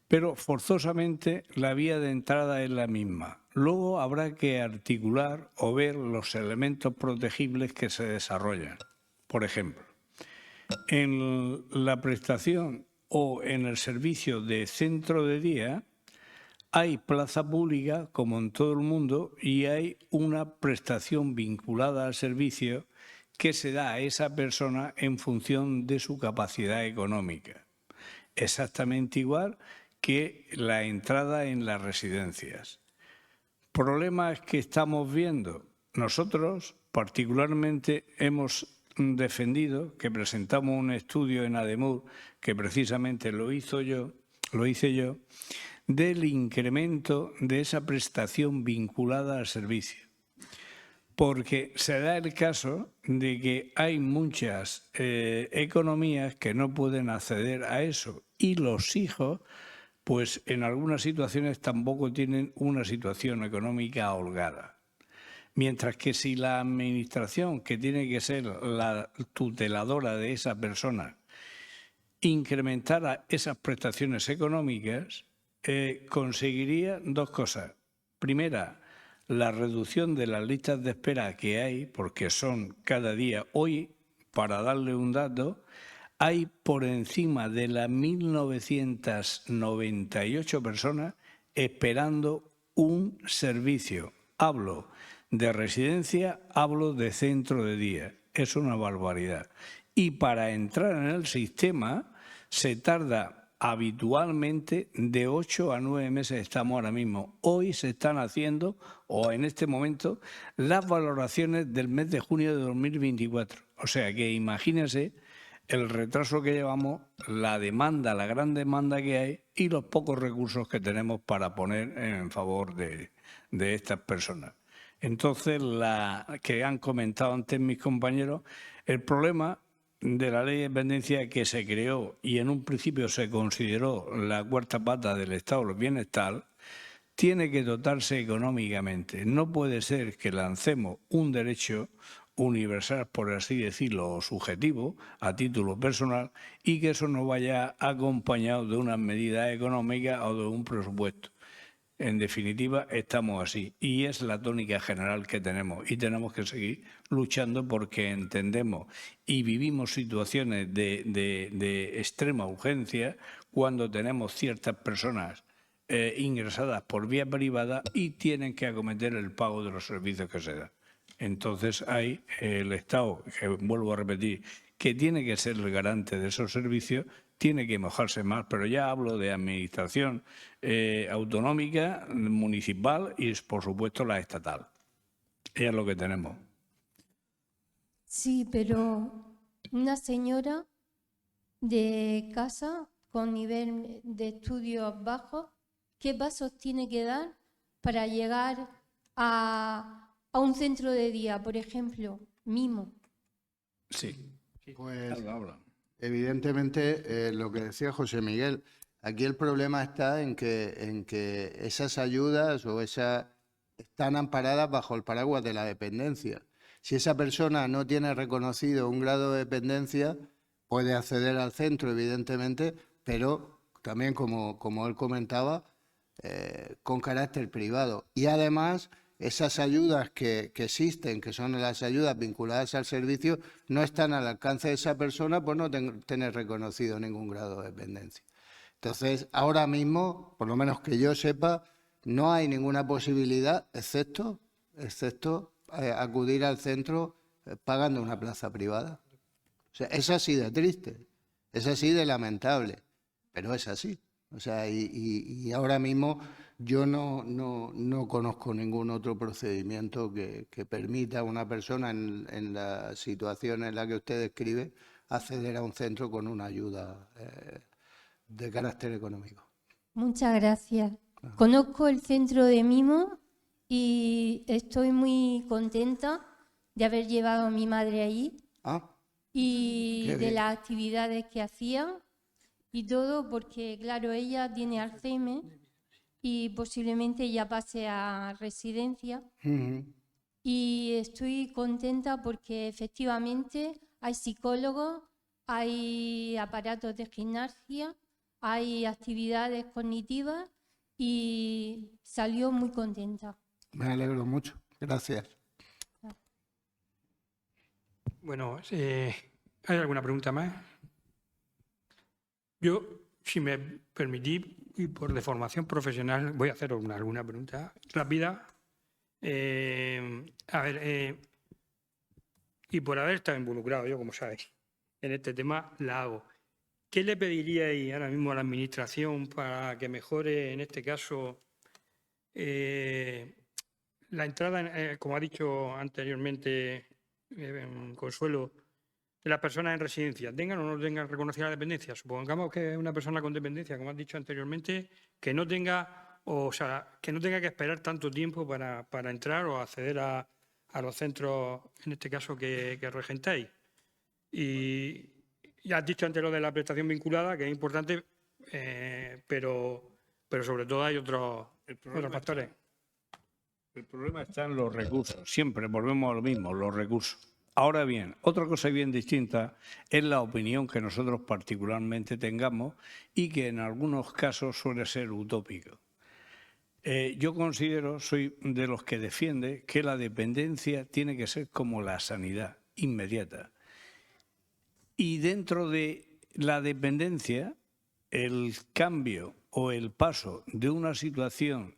Pero forzosamente la vía de entrada es la misma. Luego habrá que articular o ver los elementos protegibles que se desarrollan. Por ejemplo, en la prestación o en el servicio de centro de día hay plaza pública, como en todo el mundo, y hay una prestación vinculada al servicio que se da a esa persona en función de su capacidad económica. Exactamente igual que la entrada en las residencias. Problemas que estamos viendo. Nosotros, particularmente, hemos defendido, que presentamos un estudio en ADEMUR, que precisamente lo hice yo, del incremento de esa prestación vinculada al servicio. Porque se da el caso de que hay muchas economías que no pueden acceder a eso y los hijos, pues en algunas situaciones tampoco tienen una situación económica holgada. Mientras que si la administración, que tiene que ser la tuteladora de esa persona, incrementara esas prestaciones económicas, conseguiría dos cosas. Primera, la reducción de las listas de espera que hay, porque son cada día. Hoy, para darle un dato, hay por encima de las 1.998 personas esperando un servicio. Hablo de residencia, hablo de centro de día. Es una barbaridad. Y para entrar en el sistema se tarda habitualmente de 8 a 9 meses. Estamos ahora mismo. Hoy se están haciendo, o en este momento, las valoraciones del mes de junio de 2024. O sea que imagínense el retraso que llevamos, la demanda, la gran demanda que hay y los pocos recursos que tenemos para poner en favor de estas personas. Entonces, la que han comentado antes mis compañeros, el problema de la ley de dependencia que se creó y en un principio se consideró la cuarta pata del Estado del bienestar, tiene que dotarse económicamente. No puede ser que lancemos un derecho universal, por así decirlo, o subjetivo, a título personal, y que eso no vaya acompañado de unas medidas económicas o de un presupuesto. En definitiva, estamos así y es la tónica general que tenemos y tenemos que seguir luchando porque entendemos y vivimos situaciones de extrema urgencia cuando tenemos ciertas personas ingresadas por vía privada y tienen que acometer el pago de los servicios que se dan. Entonces hay el Estado, que vuelvo a repetir, que tiene que ser el garante de esos servicios, tiene que mojarse más, pero ya hablo de administración autonómica, municipal y, por supuesto, la estatal. Es lo que tenemos. Sí, pero una señora de casa con nivel de estudios bajos, ¿qué pasos tiene que dar para llegar a un centro de día, por ejemplo, mimo? Sí. Pues evidentemente lo que decía José Miguel, aquí el problema está en que esas ayudas están amparadas bajo el paraguas de la dependencia. Si esa persona no tiene reconocido un grado de dependencia, puede acceder al centro, evidentemente, pero también, como él comentaba, con carácter privado. Y además, esas ayudas que existen, que son las ayudas vinculadas al servicio, no están al alcance de esa persona por no tener reconocido ningún grado de dependencia. Entonces, ahora mismo, por lo menos que yo sepa, no hay ninguna posibilidad, excepto acudir al centro pagando una plaza privada. O sea, es así de triste, es así de lamentable, pero es así. O sea, y ahora mismo Yo no conozco ningún otro procedimiento que permita a una persona en la situación en la que usted describe acceder a un centro con una ayuda de carácter económico. Muchas gracias. Conozco el centro de mimo y estoy muy contenta de haber llevado a mi madre allí y qué de bien. las actividades que hacía y todo, porque claro, ella tiene Alzheimer y posiblemente ya pase a residencia. Y estoy contenta porque efectivamente hay psicólogos, hay aparatos de gimnasia, hay actividades cognitivas y salió muy contenta. Me alegro mucho. Gracias. Bueno, ¿hay alguna pregunta más? Yo, si me permitís, y por deformación profesional, voy a hacer alguna pregunta rápida. Y por haber estado involucrado, yo como sabéis, en este tema, la hago. ¿Qué le pediríais ahora mismo a la Administración para que mejore, en este caso, la entrada, como ha dicho anteriormente Consuelo, de las personas en residencia, tengan o no tengan reconocida la dependencia? Supongamos que es una persona con dependencia, como has dicho anteriormente, que no tenga, que no tenga que esperar tanto tiempo para entrar o acceder a los centros, en este caso, que regentáis. Y ya has dicho antes lo de la prestación vinculada, que es importante, pero sobre todo hay otros factores. El problema está en los recursos. Siempre volvemos a lo mismo, los recursos. Ahora bien, otra cosa bien distinta es la opinión que nosotros particularmente tengamos y que en algunos casos suele ser utópico. Yo considero, soy de los que defiende que la dependencia tiene que ser como la sanidad, inmediata. Y dentro de la dependencia, el cambio o el paso de una situación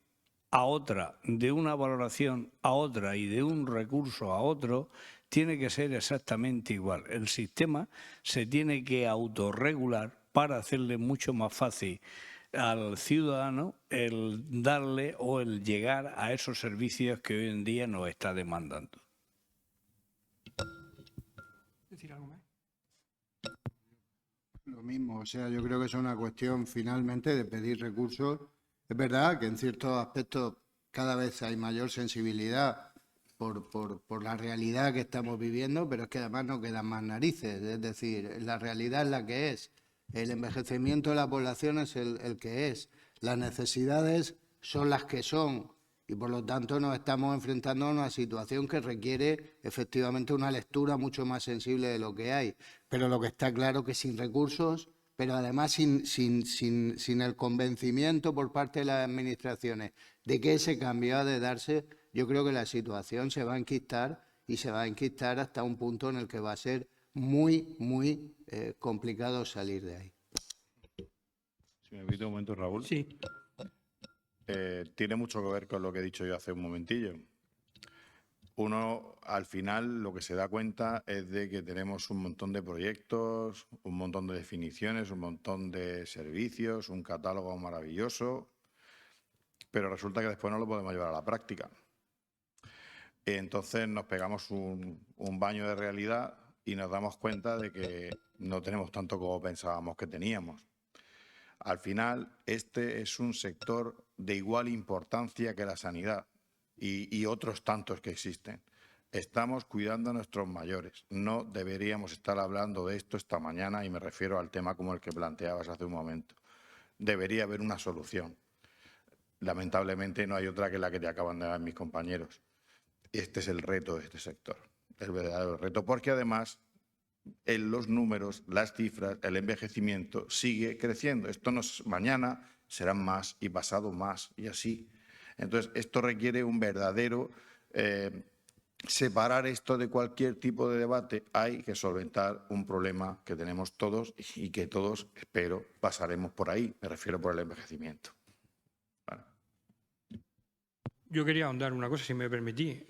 a otra, de una valoración a otra y de un recurso a otro, tiene que ser exactamente igual. El sistema se tiene que autorregular para hacerle mucho más fácil al ciudadano el darle o el llegar a esos servicios que hoy en día nos está demandando. ¿Decir algo más? Lo mismo, o sea, yo creo que es una cuestión finalmente de pedir recursos. Es verdad que en ciertos aspectos cada vez hay mayor sensibilidad por la realidad que estamos viviendo, pero es que además no quedan más narices. Es decir, la realidad es la que es. El envejecimiento de la población es el que es. Las necesidades son las que son. Y por lo tanto nos estamos enfrentando a una situación que requiere efectivamente una lectura mucho más sensible de lo que hay. Pero lo que está claro es que sin recursos, pero además sin el convencimiento por parte de las administraciones de que ese cambio ha de darse, yo creo que la situación se va a enquistar y se va a enquistar hasta un punto en el que va a ser muy complicado salir de ahí. Si me permite un momento, Raúl. Sí. Tiene mucho que ver con lo que he dicho yo hace un momentillo. Uno, al final, lo que se da cuenta es de que tenemos un montón de proyectos, un montón de definiciones, un montón de servicios, un catálogo maravilloso, pero resulta que después no lo podemos llevar a la práctica. Entonces nos pegamos un baño de realidad y nos damos cuenta de que no tenemos tanto como pensábamos que teníamos. Al final, este es un sector de igual importancia que la sanidad y otros tantos que existen. Estamos cuidando a nuestros mayores. No deberíamos estar hablando de esto esta mañana y me refiero al tema como el que planteabas hace un momento. Debería haber una solución. Lamentablemente no hay otra que la que te acaban de dar mis compañeros. Este es el reto de este sector, el verdadero reto, porque además en los números, las cifras, el envejecimiento sigue creciendo. Esto no es mañana, serán más y pasado más y así. Entonces, esto requiere un verdadero separar esto de cualquier tipo de debate. Hay que solventar un problema que tenemos todos y que todos, espero, pasaremos por ahí. Me refiero por el envejecimiento. Vale. Yo quería ahondar una cosa, si me permitís.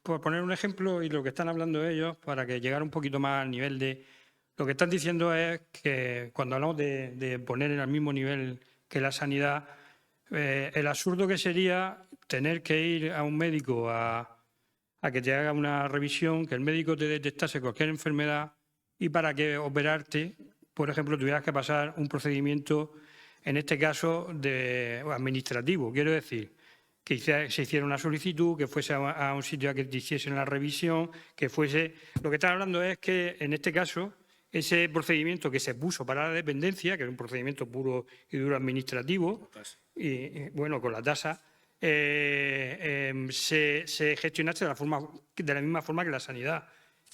Por poner un ejemplo y lo que están hablando ellos, para que llegara un poquito más al nivel de... Lo que están diciendo es que cuando hablamos de poner en el mismo nivel que la sanidad, El absurdo que sería tener que ir a un médico a que te haga una revisión, que el médico te detectase cualquier enfermedad y para que operarte, por ejemplo, tuvieras que pasar un procedimiento, en este caso, administrativo. Quiero decir, que se hiciera una solicitud, que fuese a un sitio a que te hiciesen la revisión, que fuese... Lo que está hablando es que, en este caso, ese procedimiento que se puso para la dependencia, que es un procedimiento puro y duro administrativo, y bueno, con la tasa, se gestionase de la misma forma que la sanidad,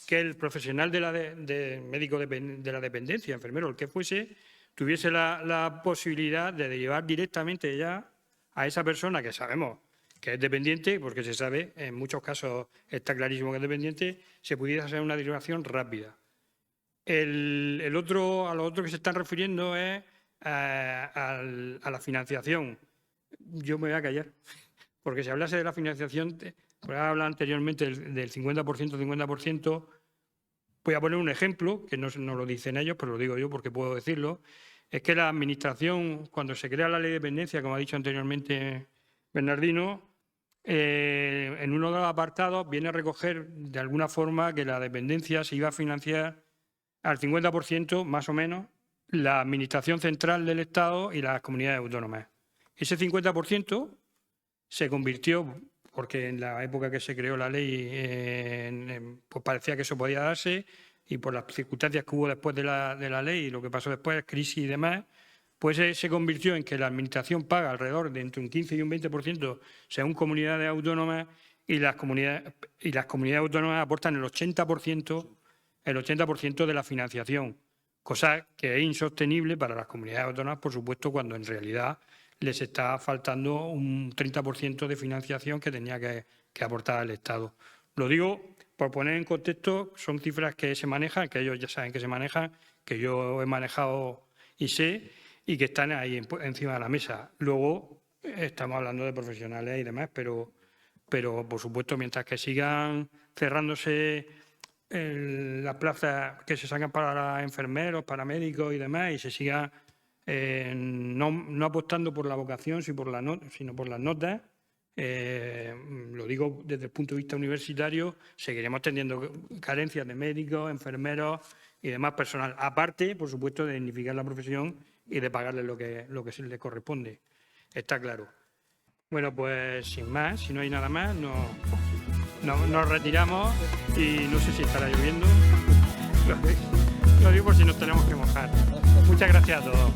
que el profesional médico de la dependencia, enfermero, el que fuese, tuviese la posibilidad de llevar directamente ya a esa persona que sabemos que es dependiente, porque se sabe, en muchos casos está clarísimo que es dependiente, se pudiera hacer una derivación rápida. A lo otro que se están refiriendo es a la financiación. Yo me voy a callar, porque si hablase de la financiación, pues habla anteriormente del 50%, voy a poner un ejemplo, que no lo dicen ellos, pero lo digo yo porque puedo decirlo, es que la Administración, cuando se crea la ley de dependencia, como ha dicho anteriormente Bernardino, en uno de los apartados viene a recoger de alguna forma que la dependencia se iba a financiar al 50%, más o menos, la Administración Central del Estado y las comunidades autónomas. Ese 50% se convirtió, porque en la época que se creó la ley pues parecía que eso podía darse, y por las circunstancias que hubo después de la ley y lo que pasó después, crisis y demás, pues se convirtió en que la Administración paga alrededor de entre un 15 y un 20% según comunidades autónomas, y las comunidades autónomas aportan el 80% de la financiación, cosa que es insostenible para las comunidades autónomas, por supuesto, cuando en realidad les está faltando un 30% de financiación que tenía que aportar el Estado. Lo digo por poner en contexto, son cifras que se manejan, que ellos ya saben que se manejan, que yo he manejado y sé, y que están ahí encima de la mesa. Luego estamos hablando de profesionales y demás, pero por supuesto, mientras que sigan cerrándose las plazas que se sacan para enfermeros, paramédicos y demás, y se siga no apostando por la vocación, sino por las notas, lo digo desde el punto de vista universitario, seguiremos teniendo carencias de médicos, enfermeros y demás personal. Aparte, por supuesto, de dignificar la profesión y de pagarles lo que se les corresponde. Está claro. Bueno, pues sin más, si no hay nada más, nos retiramos y no sé si estará lloviendo. Lo digo por si nos tenemos que mojar. Muchas gracias a todos.